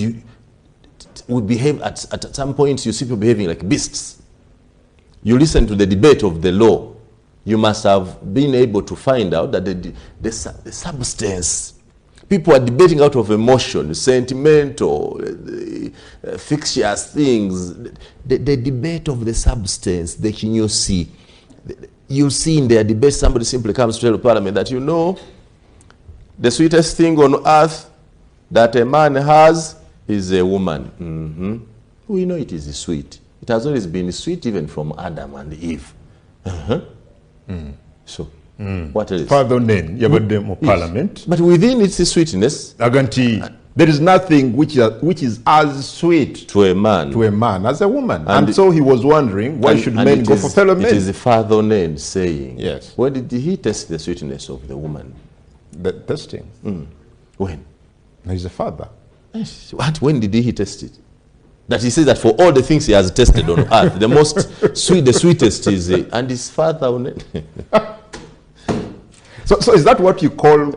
we behave at some points, you see people behaving like beasts. You listen to the debate of the law, you must have been able to find out that the substance, people are debating out of emotion, sentimental, fictitious things. The debate of the substance, the thing you see in their debate, somebody simply comes to tell the parliament that, you know, the sweetest thing on earth that a man has is a woman. We know it is sweet. It has always been sweet even from Adam and Eve. So, what else? Father name, parliament. But within its sweetness, there is nothing which is as sweet to a man as a woman. And so he was wondering, why should men go for fellow men? It is the Father name saying, yes. When did he test the sweetness of the woman? The testing. When? He's a father. When did he test it? That he says that for all the things he has tested on earth, the most sweet, the sweetest is and his father. So is that what you call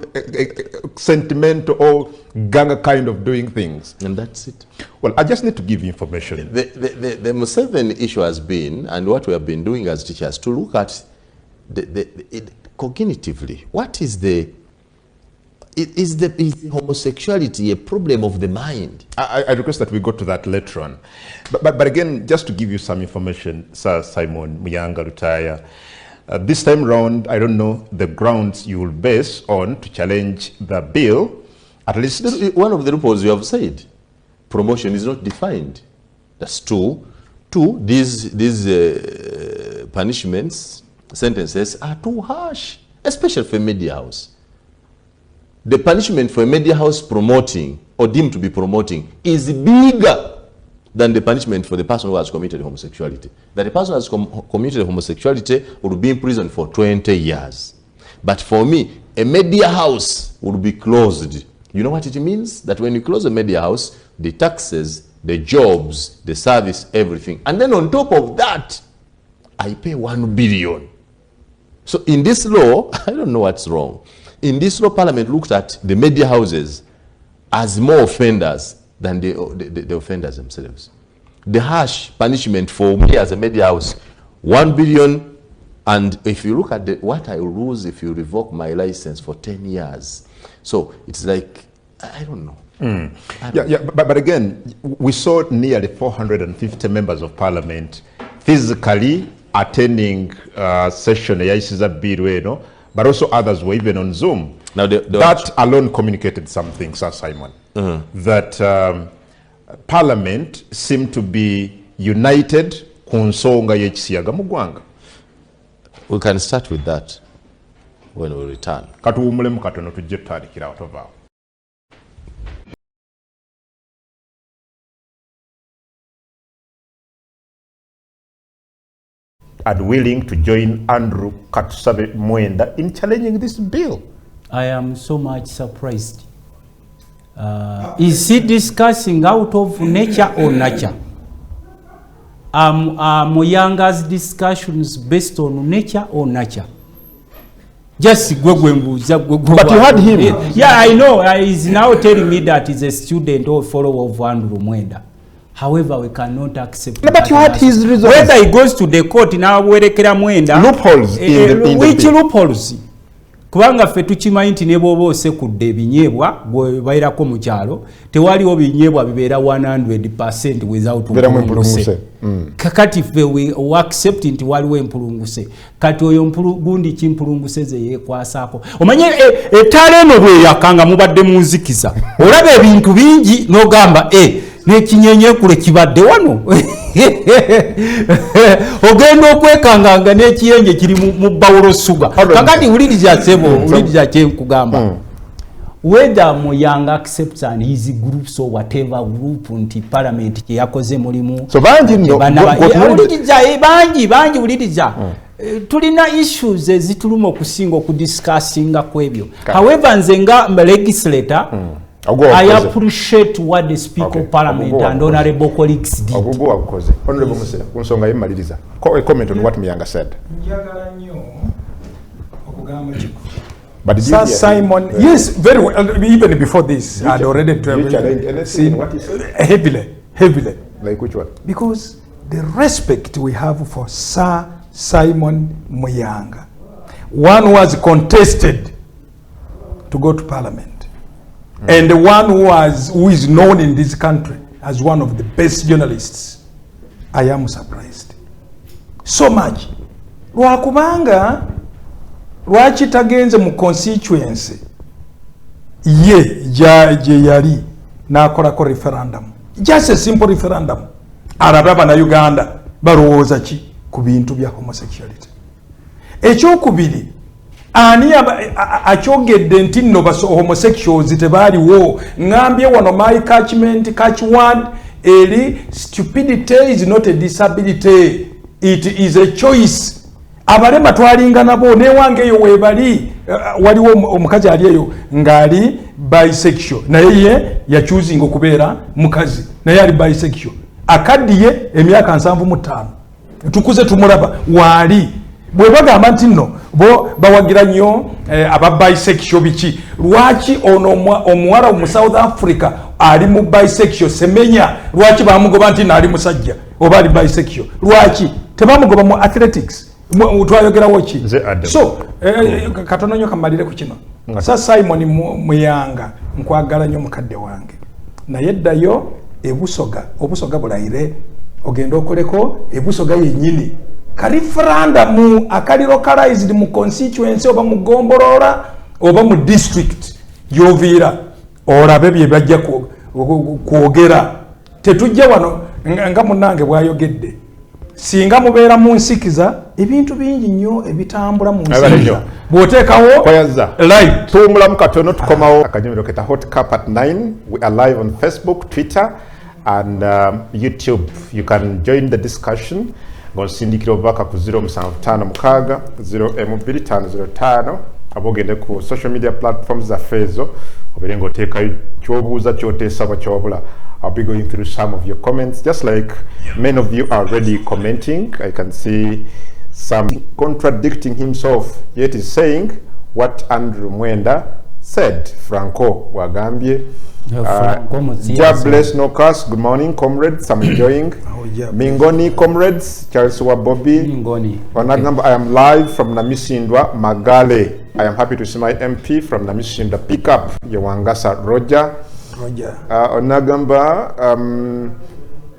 sentimental or gang kind of doing things? And that's it. Well, I just need to give you information. The Museveni issue has been, and what we have been doing as teachers, to look at cognitively, what is is homosexuality a problem of the mind? I request that we go to that later on. But again, just to give you some information, Sir Simon Muyanga Lutaya, this time round, I don't know the grounds you will base on to challenge the bill. At least one of the loopholes you have said, promotion is not defined. That's two. These punishments, sentences are too harsh, especially for a media house. The punishment for a media house promoting or deemed to be promoting is bigger than the punishment for the person who has committed homosexuality. That the person who has committed homosexuality would be in prison for 20 years. But for me, a media house would be closed. You know what it means? That when you close a media house, the taxes the jobs, the service, everything. And then on top of that, I pay 1 billion. So in this law, I don't know what's wrong. In this law, Parliament looked at the media houses as more offenders than the offenders themselves. The harsh punishment for me as a media house, 1 billion, and if you look at what I lose if you revoke my license for 10 years. So it's like, I don't know. But again, we saw nearly 450 members of Parliament physically attending session bill, but also others were even on Zoom. Now that alone communicated something, Sir Simon, that Parliament seemed to be united ku nsonga y'ekisiyaga mu ggwanga. We can start with that when we return. Katuwumulemu katono tujje tutandikira awo. And willing to join Andrew Katusabe Mwenda in challenging this bill. I am so much surprised. Is he discussing out of nature or nurture? Muyanga's discussions based on nature or nurture? Just But you had him. Yeah, I know. He's now telling me that he's a student or follower of Andrew Mwenda. However, we cannot accept. No, but you had his reasons. Whether he goes to the court now, loopholes in which the loopholes? Kubanga fe tukimanyi nti ne bwoba osekudde ebinyeebwa bwebairako mu kyalo tewaliwo binyeebwa bibeera 100% without mpulunguse. Kakati fe we accept nti waliwo empulunguse. Kati oyo gundi kimpulunguse ze yeekwasaako. Omanye ettaala eno bweyakanga mubadde munzikiza. Olaba ebintu bingi n'ogamba n'ekinyenye kule kibadde wano. Ogenda okwekanganga n'ekiyenje kiri mu bawulo suga. Kakati uliriza sebo, uliriza kyenkugamba. Whether Muyanga accepts and his groups or whatever group nti parliament kye yakoze mulimu. So banji no. Banji uliriza. Tulina issues ezituluma okusinga okudiscussinga kwebyo. However nze nga legislator I appreciate what the Speaker of Parliament and Honorable colleagues did. Honorable Musela, kunsonga yemaliriza. Comment on what Muyanga said. But Sir Simon, yes, very well. Even before this, I had already seen what he said. Heavily. Like which one? Because the respect we have for Sir Simon Muyanga, one was contested to go to Parliament. And the one who is known in this country as one of the best journalists, I am surprised. So much. Lwakubanga lwaki tagenze mu constituency je yali nakolako referendum. Just a simple referendum. Araba na Uganda balowooza ki ku bintu bya homosexuality. Ekyokubiri ani akyogedde nti nno homosexuals tebaaliwo. Ngambye wano my catch word eri stupidity is not a disability, it is a choice. Abalema twalinga nabo newange eyo webali waliwo omukazi ali eyo ngali bisexual naye ya choosing okubeera mukazi naye ali bisexual akaddiye emyaka 75 tukuze tumulaba wali bwe bagamba nti nno bo bawagira nnyo aba bisexual biki lwaki ono omuwala mu South Africa ali mu bisexual semenya lwaki bamugoba nti ali musajja oba ali bisexual lwaki tebamugoba mu athletics twayogera woki so katono nnyo kamalire ku kino Sir Simon Muyanga nkwagala nnyo mukadde wange naye ddayo obusoga bulayire ogenda okoleko ebusoga yennyini referendum akali localized mu constituency oba mu gombolola oba mu district yoviira olabe bye bajja kwogera tetujja wano nga munange bwayogedde singa mubeera mu nsikiza ebintu bingi nnyo ebitambula mu nsikiza bw'oteekawo live tuwumulamu katono tukomawo akanyumiro keta hot cup at 9. We are live on Facebook, Twitter and YouTube. You can join the discussion ng'osindikira obubaka ku 07556 02505 abogende ku social media platforms zaffe ezo obeere ng'oteekayo ky'obuuza ky'oteesaba ky'obula I'll be going through some of your comments, just like many of you are already commenting. I can see some contradicting himself, yet is saying what Andrew Mwenda said. Franco Wagambye. God bless no curse. Good morning, comrades. I'm enjoying. Mingoni, comrades. Charles Wabobi. Mingoni. Wanagamba, I am live from Namisindwa, Magale. I am happy to see my MP from Namisindwa. Pick up Yawangasa Roger. Onagamba,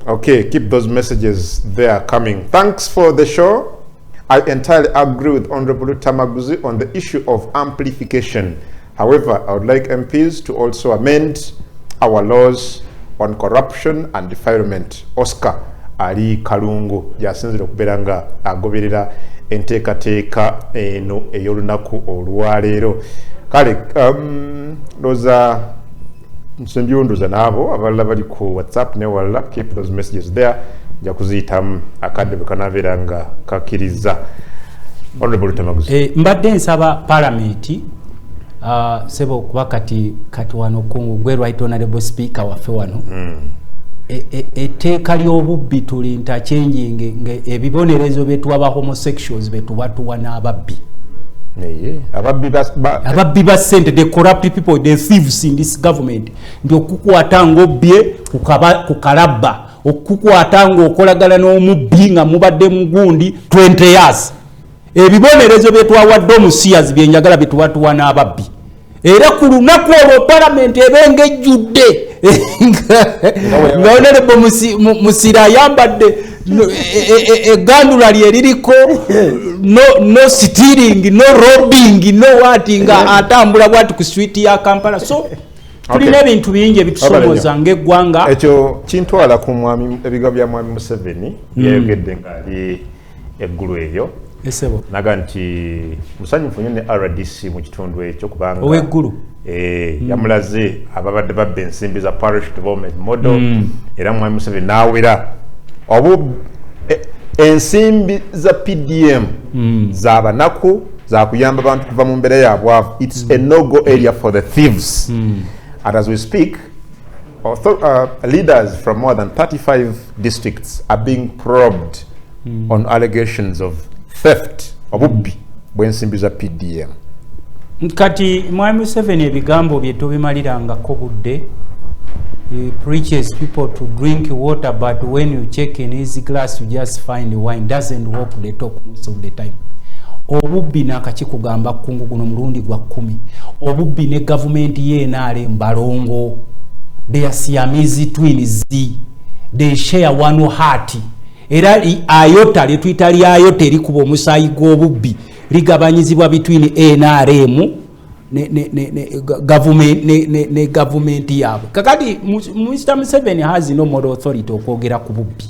okay, keep those messages there coming. Thanks for the show. I entirely agree with Honorable Luttamaguzi on the issue of amplification. However, I would like MPs to also amend our laws on corruption and defilement. Oscar Ali Kalungu yasinzira okubeera nga agoberera enteekateeka eno ey'olunaku olwaleero. Kale loza nsembyondoza n'abo abalala bali ku WhatsApp ne walala, keep those messages there. Nja kuziyitamu akadde bwe kanaabeera nga kakkiriza. Honorable Luttamaguzi. Mbadde nsaba Parliament sebo kuba kati wano kungu gwe right honorable speaker waffe wano etteeka ly'obubbi tuli interchanging ebibonerezo betuwa ba homosexuals betuwatuwa n'ababbi. Ababbi ba ssente, the corrupt people, the thieves in this government, nti okukwata ng'obbye kukalabba, okukwata ng'okolagana n'omubbi nga mubadde mugundi 20 years. Ebibonerezo byetwawadde omusiyazi byenjagala betuwatuwa n'ababbi. Era ku lunaku olwo Parliament ebenga ejjudde nga Honorable Musira ayambadde egandula lye liriko no stealing, no robbing, no what, nga atambula bwati ku street ya Kampala. So tulina ebintu bingi ebitusomoza ng'eggwanga. Ekyo kintwala ku mwami ebigambo bya mwami Museveni yayogedde ng'ali eggulu eyo. Esebo naga nti musanyufu nnyo ne RDC mu kitundu ekyo kubanga oweggulu yamulaze ababadde babba ensimbi za parish development model era mwami Museveni n'awera ensimbi za PDM za banaku za kuyamba abantu kuva mu mbeera ya bwavu. It's a no-go area for the thieves. And as we speak, leaders from more than 35 districts are being probed on allegations of theft obubbi bw'ensimbi za PDM. Kati mwami Museveni ebigambo bye tobimalirangako budde. He preaches people to drink water, but when you check in his glass you just find wine. Doesn't walk the talk most of the time. Obubbi nakakikugamba kungu guno mulundi gwa 10. Obubbi ne government yenale mbalongo. They are Siamese twins. They share one heart. Era ayota letwita lyayota erikuba omusayi gw'obubbi ligabanyizibwa between NRM ne government yabwe. Kakati Mr. Museveni has no moral authority okwogera ku bubbi.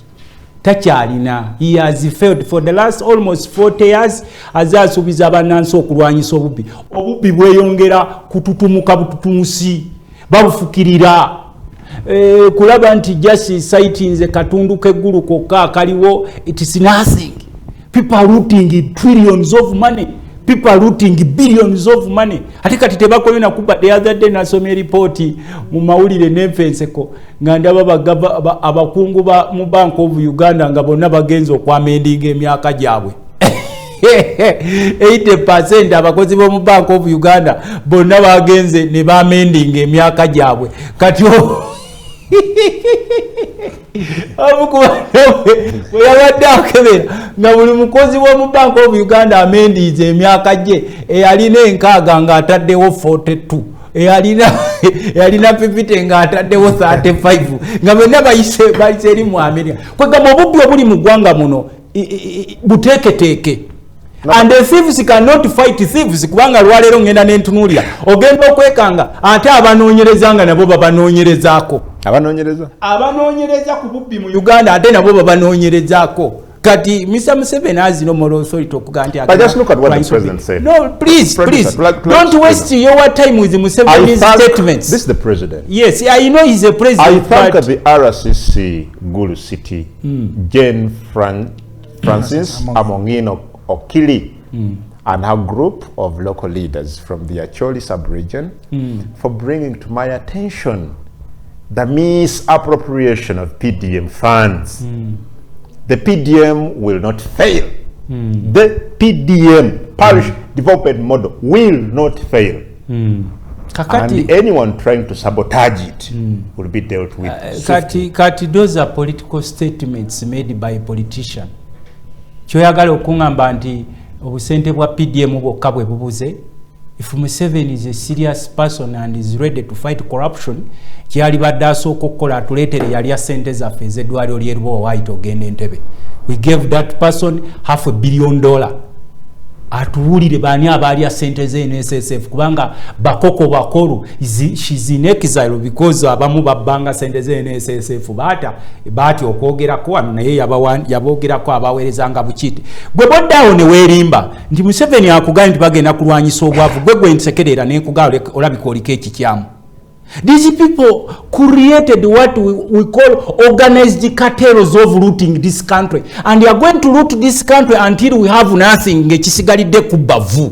Takyalina. He has failed for the last almost 40 years azasuubiza abannansi okulwanyisa obubbi. Obubbi bweyongera kututumuka bututumusi babufukirira. Kulaba nti just sightings katundu keggulu kokka kaliwo. It is nothing. People looting trillions of money. People looting billions of money. Ate kati tebakolina kuba. The other day nasomye report mu mawulire n'enfenseko nga ndaba abakungu ba mu Bank of Uganda nga bonna bagenze okwamendinga emyaka gyabwe. 80% abakozi b'omu Bank of Uganda bonna bagenze ne bamendinga emyaka gyabwe. Kati yabadde akebera nga buli mukozi w'omu Bank of Uganda amendiize emyaka gye eyalina enkaaga ng'ataddewo 42, eyalina 50 ng'ataddewo 35, nga bonna bayise eri mu Amerika. Kwegamba obubbi obuli mu ggwanga muno buteeketeeke. And the thieves cannot fight thieves kubanga lwaleero ngenda n'entunuulira ogenda okwekanga ate abanoonyereza nga nabo babanoonyerezaako. Abanoonyereza ku bubbi mu Uganda ate nabo babanoonyerezaako. Kati Mr. Museveni has no moral authority okuga nti But just look at what the president said. No, please. Don't waste your time with Museveni's statements. This is the president. Yes, I know he's a president. I thank the RCC Gulu City, Jane Francis Amongino Okili and her group of local leaders from the Acholi sub-region for bringing to my attention the misappropriation of PDM funds. The PDM will not fail. The PDM, parish development model, will not fail. Kakati, and anyone trying to sabotage it will be dealt with. Kati, those are political statements made by a politician. Kyoyagala okungamba nti obusente bwa PDM bwokka bwe bubuze. If Museveni is a serious person and is ready to fight corruption, kyali badde asooka okukola atuleetere yali asente zaffe ez'eddwaliro ly'erubo waayita ogenda Entebbe. We gave that person $500 million. Atuwulire baani abalya sente z'NSSF kubanga bakoko bakolu she's in exile because abamu babbanga sente z'NSSF baati okwogerako wano naye yaboogerako abaweerezanga bukiti gwe boddawo ne weerimba nti Museveni akugambye nti bagenda kulwanyisa obwavu gwe nsekerera nenkugala olabika oliko ekikyamu. These people created what we call organized cartels of looting this country, and they are going to loot this country until we have nothing. Ngekisigalidde ku bavu.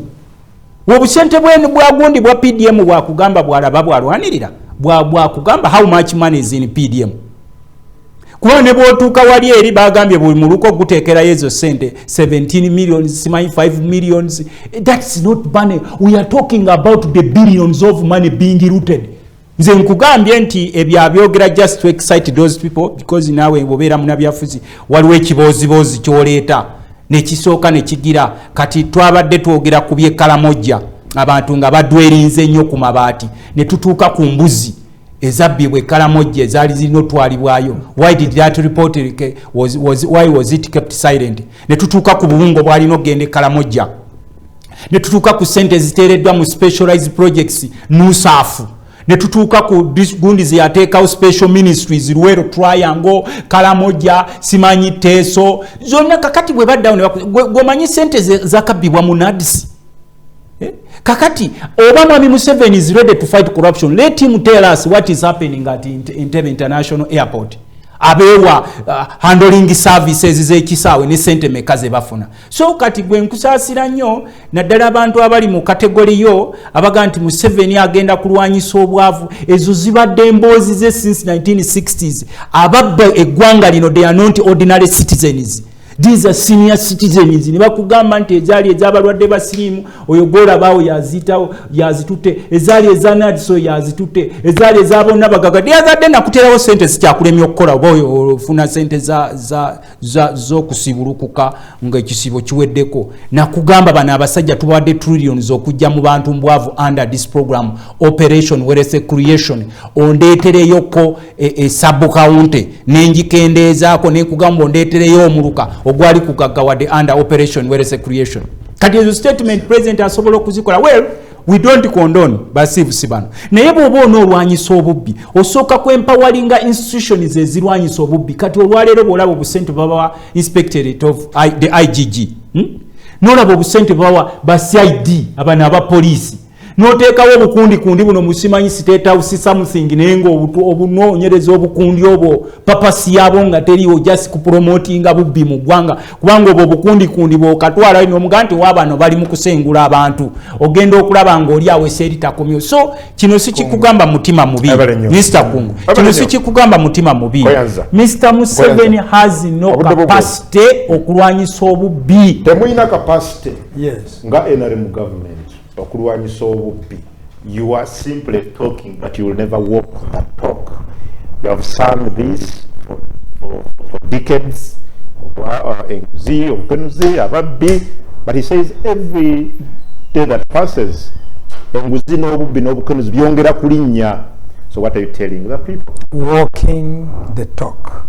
Obusente bwenu bwagundi bwa PDM bwakugamba bwalaba bwalwanirira bwakugamba how much money is in PDM. Kuba ne bwotuuka wali eri bagambye buli muluko guteekera ezo sente 17 millions, 5 millions. That's not money. We are talking about the billions of money being looted. Nze nkugambye nti ebyabyogera just to excite those people because nawe bobeera munabyafuzi waliwo ekiboozibozi kyoleeta nekisooka nekigira kati twabadde twogera ku byekkalamojja abantu nga badwerinze nnyo ku mabaati ne tutuuka ku mbuzi ezabbibwa ekkalamojja ezaali zirina otwalibwayo. Why did that report why was it kept silent? Ne tutuuka ku buwungo bwalina okgenda ekkalamojja ne tutuuka ku sente ziteereddwa mu specialized projects NUSAF ne tutuuka ku gundi ziyateekawo special ministries Luwero Triangle Kalamoja simanyi Teso zonna kakati bwe baddawo gwomanyi sente zakabbibwa mu NADS. Kakati Obama Museveni is ready to fight corruption. Let him tell us what is happening at Entebbe International Airport. Abewa handling services z'ekisaawe ne sente mekaze bafuna. So kati gwe nkusaasira nnyo naddala abantu abali mu kategori yo abaga nti Museveni agenda kulwanyisa obwavu ezo zibadde emboozi ze since 1960s. Ababba eggwanga lino they are not ordinary citizens. These are senior citizens. Ni bakugamba nti ezaali ezabalwadde basirimu oyo golabaawo yazitutte ezaali ezanadiso yazitutte ezaali ezabonna bagaga yazadde nakuterawo sente zikyakulemya okukola oba ofuna sente z'okusibulukuka ng'ekisibo kiweddeko. Nakugamba bano abasajja tubawadde trillions okujja mu bantu mbwavu under this program Operation Wealth Creation. Ondeetereyoko sub-county nenjikendeezaako nekugamba ondeetereyo omuluka ogwali kugaggawadde under Operation Wealth Creation. Kati ezo statement president asobola okuzikola. Well, we don't condone basiibusi bano. Naye bw'oba onoolwanyisa obubbi osooka kwempawalinga institutions ezirwanyisa obubbi. Kati olwaleero bw'olaba obusente babawa inspectorate of the IGG n'olaba obusente babawa ba CID abana abapoliisi n'oteekawo obukundi buno musimanyi state house something naye ng'obunoonyereza obukundi obwo papasi yabo nga teriwo just kupromotinga bubbi mu ggwanga kubanga obwo obukundi bw'okatwala n'omuga nti waabano bali mu kusengula abantu ogenda okulaba ng'oli awo eseeri takomyo. So kino si kikugamba mutima mubi Mr. Kungu, kino si kikugamba mutima mubi. Mr. Museveni has no capacity okulwanyisa obubbi. Temuyina capacity yes nga NRM government okulwanyisa obubbi. You are simply talking but you will never walk that talk. You have sung this for decades. But he says every day that passes enguzi n'obubbi n'obukenuzi byongera kulinnya. So what are you telling the people? Walking the talk.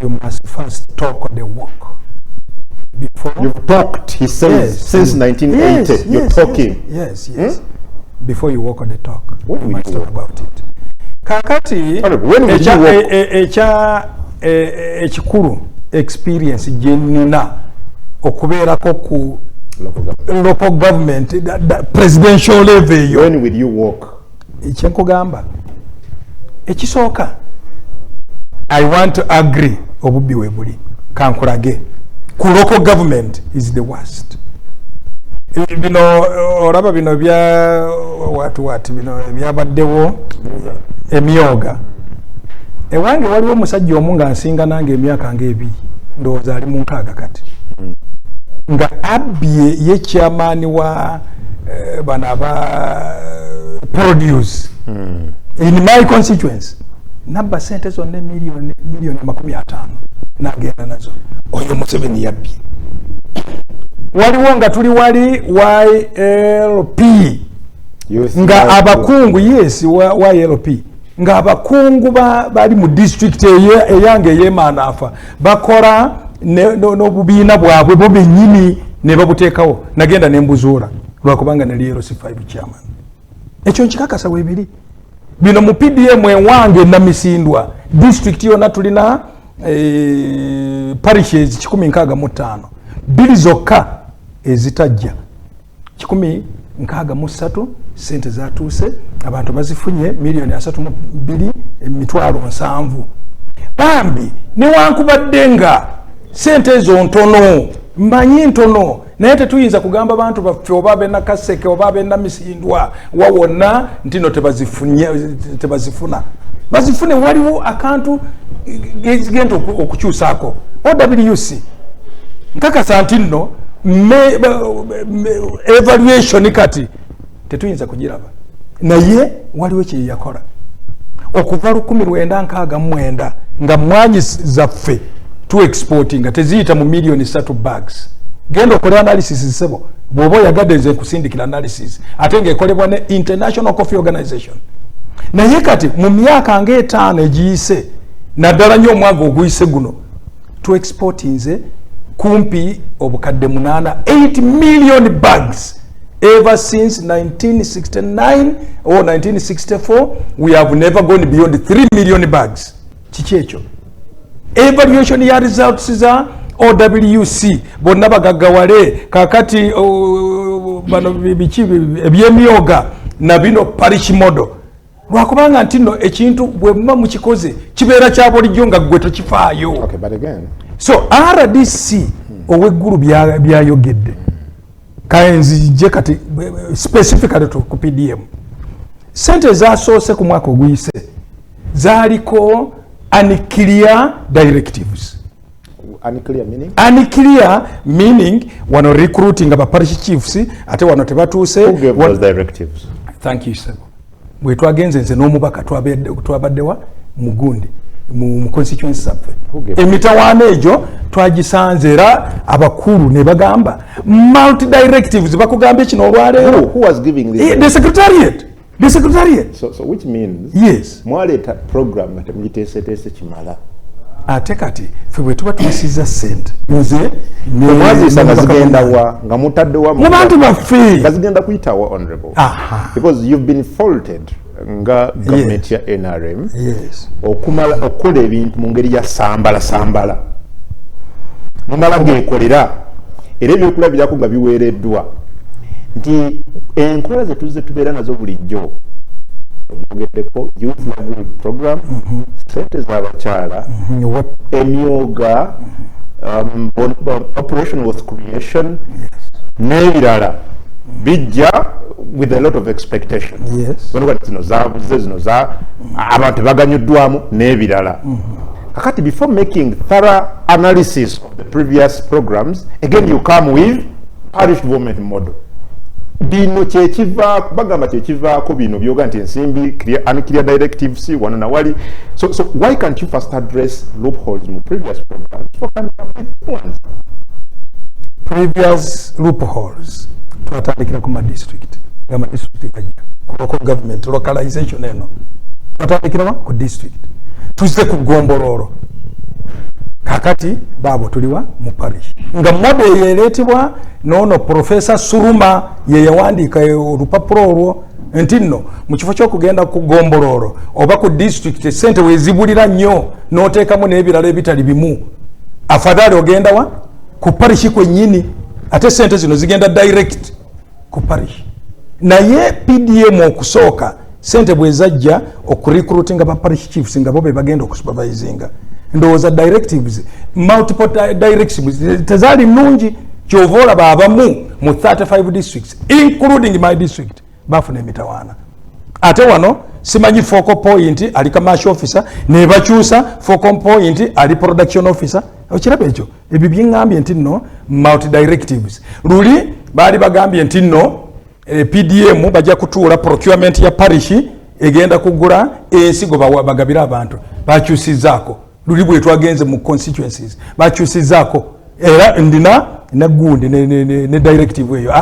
You must first talk the walk. Before you've talked, he says, yes, since 1980. You're talking. Yes. Before you walk on the talk, when you must talk about it. Kakati, ekikulu experience jenina okubeerako ku local government, presidential level. When will you walk? Ekyenkugamba ekisooka, I want to agree obubbi webuli kankulage ku local government is the worst. Bino olaba bino bya watu bino byabaddewo emyoga ewange waliwo omusajja omu nga nsinga nange emyaka ng'ebiri ndowooza ali mu nkaaga kati nga abbye ye chairman wa bana ba produce in my constituency nabba sente zonna milioni 50 nagenda nazo oyo Museveni yabbye. Waliwo nga tuli wali YLP nga abakungu yes YLP nga abakungu bali mu district eyange ey'Emanafa bakola n'obubiina bwabwe bo bennyini ne babuteekawo nagenda ne mbuzuula lwakubanga nali LC5 chairman. Ekyo nkikakasa weebiri bino mu PDM ewange Namisindwa district yonna tulina parishes 165 bili zokka ezitajja 163 sente zatuuse abantu bazifunye milioni 32,700,000 bambi newankubadde nga sente ezo ntono mmanyi ntono naye tetuyinza kugamba abantu baffe oba Nakaseke oba Namisindwa wawonna ntino tebazifuna bazifune waliwo akantu gezigenda okukyusaako OWC nkakasa nti nno evaluation kati tetuyinza kugiraba naye waliwo kye yakola okuva 1969 nga mwanyi zaffe tu exporting nga teziyita mu milioni 3 bags genda okola analysis sebo bwoba yagadde nze kusindikira analysis ate ng'ekolebwa ne International Coffee Organization naye kati mu myaka ng'etaano egiyise naddala nnyo omwaka oguyise guno tu exportinze kumpi obukadde 8 million bags ever since 1969 or 1964 we have never gone beyond 3 million bags. Kiki ekyo evaluation ya results za OWC bonna bagaggawale kakati bano biki ebyemyoga na bino parish model lwakubanga ntino ekintu bwe mma mukikoze kibeera kya bulijjo nga gwe tokifaayo. Okay, but again so RDC oweggulu byayogedde kaenzije kati specifically ku PDM sente zasoose ku mwaka oguyise zaaliko unclear directives. Unclear meaning wano recruiting aba parish chiefs ate wano tebatuuse. Who gave those directives? Thank you sir. Bwe twagenze nze n'omubaka twabaddewa mugundi mu constituency saffe emitawaana egyo twagisanze era abakulu ne bagamba multi directives bakugambye kino olwaleero. Who was giving this? The secretariat. So which means yes mwaleeta program nga temugiteeseteese kimala ate kati ffe bwe tuba tuyisiza sente nze mwazisa nga zigenda wa nga mutaddewa mu bantu baffe nga zigenda kuyitawa honorable because you've been faulted nga government ya NRM okumala okukola ebintu mu ngeri ya sambala mumala geekolera era ebyokulabirako nga biweereddwa nti enkola ze tuzze tubeera nazo bulijjo oyogeddeko youth livelihood program sente z'abakyala emyoga operation with creation n'ebirala bijja with a lot of expectation zino zabuze zino za abantu baganyuddwamu n'ebirala kakati before making thorough analysis of the previous programs again you come with parish development model bino kyekivaako bagamba kyekivaako bino byoga nti ensimbi unclear directives wano na wali so why can't you first address loopholes mu previous programs for ones previous loopholes twatandikira ku district gama district kajja local government localization eno twatandikira ku district tuzze ku Gombororo kakati babo tuliwa mu parish nga model yeletibwa nono Professor Suruma ye yawandika olupapuro olwo ntinno mu kifo ky'okugenda ku Gombororo oba ku district sente wezibulira nnyo n'oteekamu n'ebirala ebitali bimu afadhali ogenda wa ku parish kwennyini ate sente zino zigenda direct ku parish naye PDM okusooka sente bwezajja okurecruitinga ba parish chiefs nga bo be bagenda okusupervisinga ndowooza directives multiple directives tezali nnungi kyovola baabamu mu 35 districts including my district bafuna emitawaana ate wano simanyi focal point ali commercial officer ne bakyusa focal point ali production officer. Okiraba ekyo ebyo byengambye nti nno multi directives luli bali bagambye nti nno PDM bajja kutuula procurement ya parish egenda kugula ensigo bagabira abantu bakyusizaako luli bwe twagenze mu constituencies bakyusizaako era ndina nagundi ne directive eyo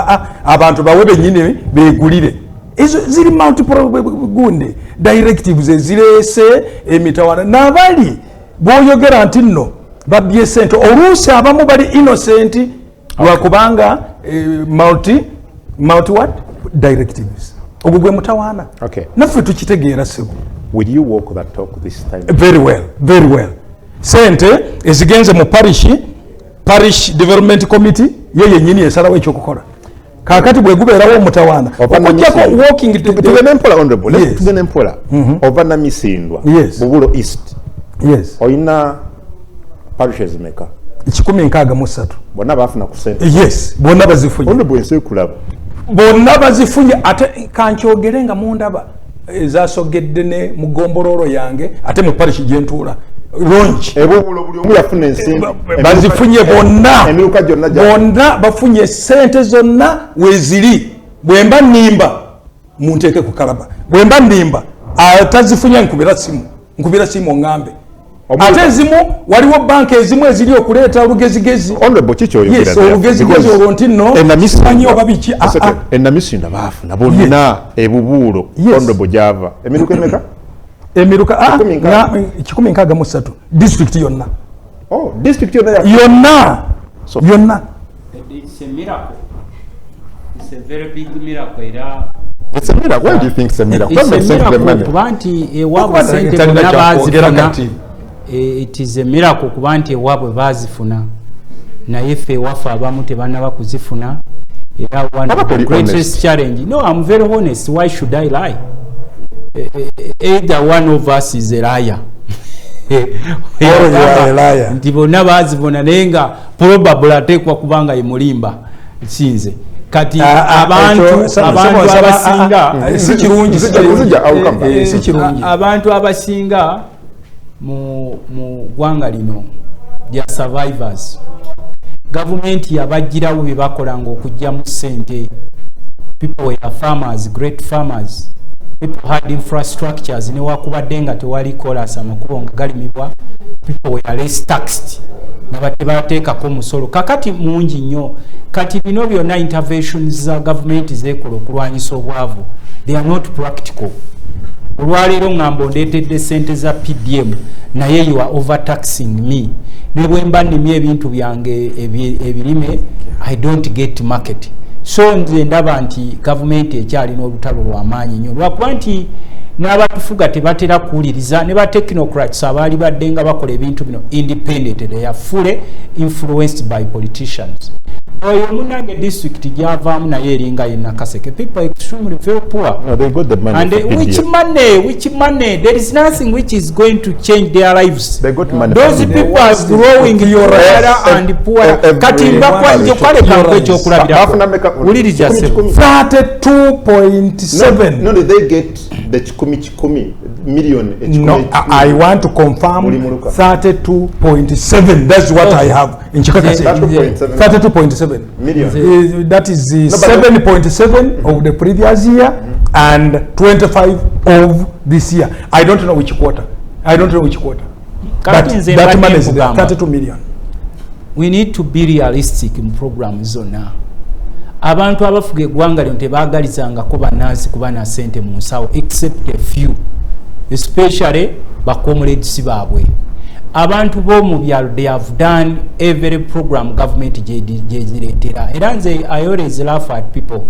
abantu bawe benyini begulire ezo ziri multiple gundi directives ezirese emitawana nabali boyogera nti nno babye sente oluusi abamu bali innocent lwakubanga multi what directives ogwo gwe mutawana naffe tukitegeera sebo. Will you walk that talk this time? Very well. Sente ezigenze mu parish development committee yeye nyini esalawo ekyokukola kakati bwe gubeerawo mutawana okujjako walking to the mempola honorable. Let's do mempola over Namisindwa Bubulo East. Yes. Oyina parishes meka 163 bonna bafuna ku sente. Yes, bonna bazifunye. Honorable Ssemakula bonna bazifunye ate kankyogere nga mundaba ezasogedde ne mugombororo yange ate mu parish gyentuula launch ebubulo buli omu yafuna ensimbi bazifunye bonna emiruka gyonna bonna bafunye sente zonna weziri bwemba nimba munteeke ku kalaba bwemba nimba atazifunye nkubira simu ngambe ate ezimu waliwo banki ezimu eziri okuleeta olugezigezi honorable chicho yes olugezigezi olwo nti nno simanyi oba biki Namisinda baafuna bonna ebubuulo honorable gyava emiruka emeka emiruka 163 district yonna district yonna yonna it's a miracle. It's a very big miracle. It's a miracle. Why do you think it's a miracle? It's a miracle kubanti ewabwe sente bonna bazifuna. It is a miracle kubanti ewabwe bazifuna naye ffe ewaffe abamu tebanaba kuzifuna era one of the greatest challenge. No, I'm very honest. Why should I lie? Either one of us is a liar. Or you are a liar. Nti bonna bazifuna naye nga probable ateekwa kubanga emulimba kinze kati abantu abasinga si kirungi abantu abasinga mu gwanga lino ya survivors government yabajjirawo bye bakolanga okujja mu sente. People were farmers, great farmers. People had infrastructures ne wakubadde nga tewali kolasa amakubo nga galimibwa. People were less taxed nabateekako musolo kakati mungi nnyo kati bino byonna interventions za government zekola okulwanyisa obwavu they are not practical. Olwaleero ngamba ondeetedde sente za PDM naye you are overtaxing me ne bwe mba nnimye ebintu byange ebirime I don't get market. So nze ndaba nti government ekyalina olutalo lw'amaanyi nnyo lwakuba nti n'abatufuga tebatera kuwuliriza ne ba technocrats abaali badde nga bakola ebintu bino independent they are fully influenced by politicians. Oyo munange district gyavaamu naye eringa yenna Kaseke. People are extremely very poor. No, they got the money. And which money? There is nothing which is going to change their lives. They got money. Those people are growing poorer and poorer. Katimba kwa nje kwale kango ekyokulabira. Uliriza 32.7. No, they get the chikumi million. No, I want to confirm 32.7. That's what I have in Chikaka. 32.7 million. That is 7.7 of the previous year and 25 of this year. I don't know which quarter. But that money is there, 32 million. We need to be realistic in programs zonna. Abantu abafuga eggwanga lino tebaagalizangako bannansi kuba na ssente mu nsawo except a few, especially bakomuleds baabwe. Abantu b'omu byalo they have done every program government gyezireetera era nze I always laugh at people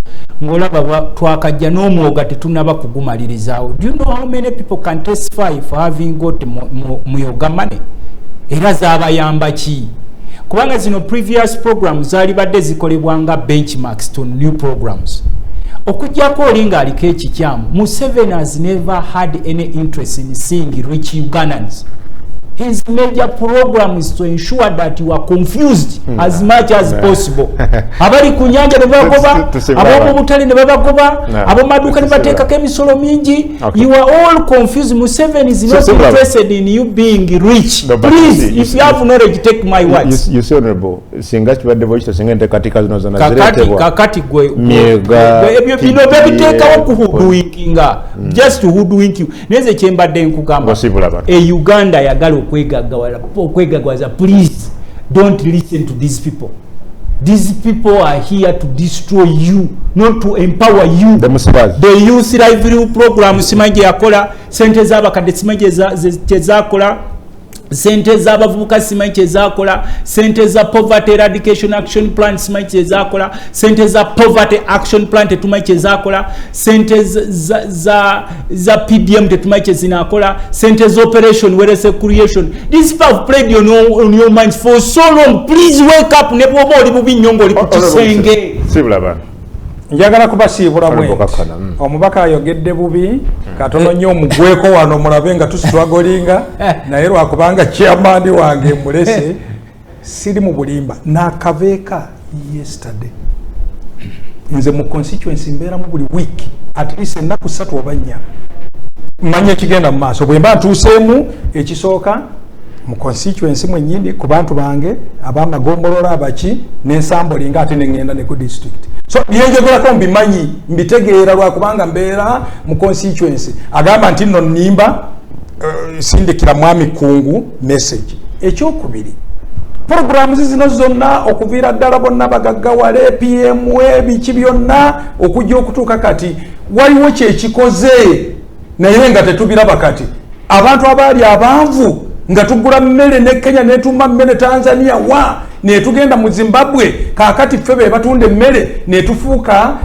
ng'olaba twakajja n'omwoga tetunaba kugumalirizawo. Do you know how many people can testify for having got muyoga money? Era zaabayamba ki? Kubanga zino previous programs zaali badde zikolebwanga benchmarks to new programs. Okujjako olinga aliko ekikyamu Museveni has never had any interest in seeing rich Ugandans His major program is to ensure that you are confused as much as possible. Abali kunyanja nebagoba, abo mubutale nebagoba, abo maduka nebateeka kemisolo mingi. You are all confused. Museveni is not interested in you being rich. No, please, if you have knowledge, take my words. You see, honorable, singa chibadde bochita singa katika zino zona ziretebwa. Kakati gwe. Miega. Bino babiteeka okuhuduinkinga. Just to hoodwink you. Neze kyembadde nkugamba. Uganda yagala okwegagwaza. Please don't listen to these people. These people are here to destroy you, not to empower you. The youth livelihood program simaje yakola, sente z'abakadde simaje zakola, sente z'abavubuka simaje zakola, sente za poverty eradication action plan simaje zakola, sente za poverty action plan tetumaje zakola, sente za PDM tetumaje zinakola, sente za operation where creation. These people have played on your minds for so long. Please wake up. Nebo oli bubi nyongo oli kutusenge. Sibulaba. Njagala kubasiibula bwe. Omubaka ayogedde bubi katono nnyo omugweko wano mulabe nga tusitwagolinga naye lwakubanga chairman wange mulese siri mu bulimba nakaveeka yesterday nze mu constituency mbeera mu buli week at least ennaku 3 oba 4 manya kigenda mu maaso bwe mba ntuuseemu ekisooka mu constituency mwennyini ku bantu bange abamagombolola abaki n'ensambulinga ate neŋŋenda ne ku district. So byenjogerako mbimanyi mbitegeera lwakubanga mbeera mu constituency agamba nti nno nnimba sindikira mwami kungu message. Ekyokubiri programs zino zonna okuviira ddala bonna bagaggawale PMA biki byonna okujja okutuuka kati waliwo kyekikoze naye nga tetubiraba kati abantu abaali abanvu nga tugula mmere ne Kenya ne tuma mmere Tanzania wa ne tugenda mu Zimbabwe kakati febe batunda emmere ne tufuuka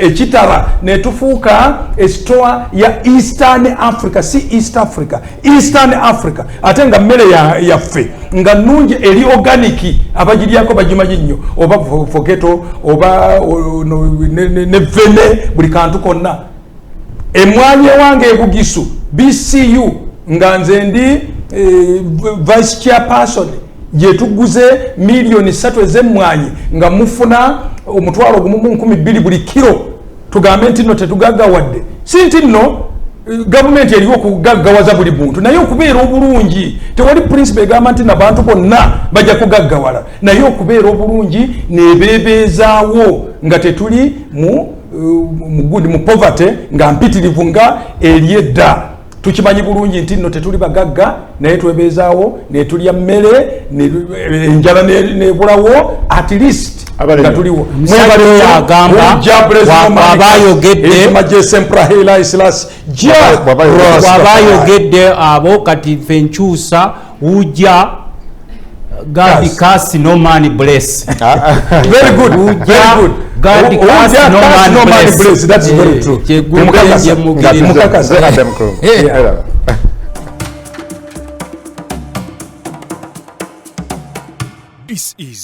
ekitara ne tufuuka store ya Eastern Africa si East Africa Eastern Africa ate nga mmere yaffe nga nungi eri organic abagiryako bagimanyi nnyo oba fogeto oba ne vene buli kantu konna emwanye wange ebugisu BCU nga nze ndi vice chairperson yetuguze milioni 3 ez'emmwanyi nga mufuna omutwalo gumu 12 buli kilo tugambe nti nno tetugaggawadde si nti nno gavumenti eriwo okugaggawaza buli muntu naye okubeera obulungi tewali principle egamba nti nabantu bonna bajja kugaggawala naye okubeera obulungi nebeebeezaawo nga tetuli mu poverty nga mpitirivu nga eryedda. Tukimanyi bulungi nti nno tetuli bagagga naye twebeezaawo ne tulya mmere enjala nebulawo at least nga tuliwo agamba wabayogedde abo kati ffe nkyusa ujja God cast no man bless. Very good. Very good. God cast no man bless. That's very true. This is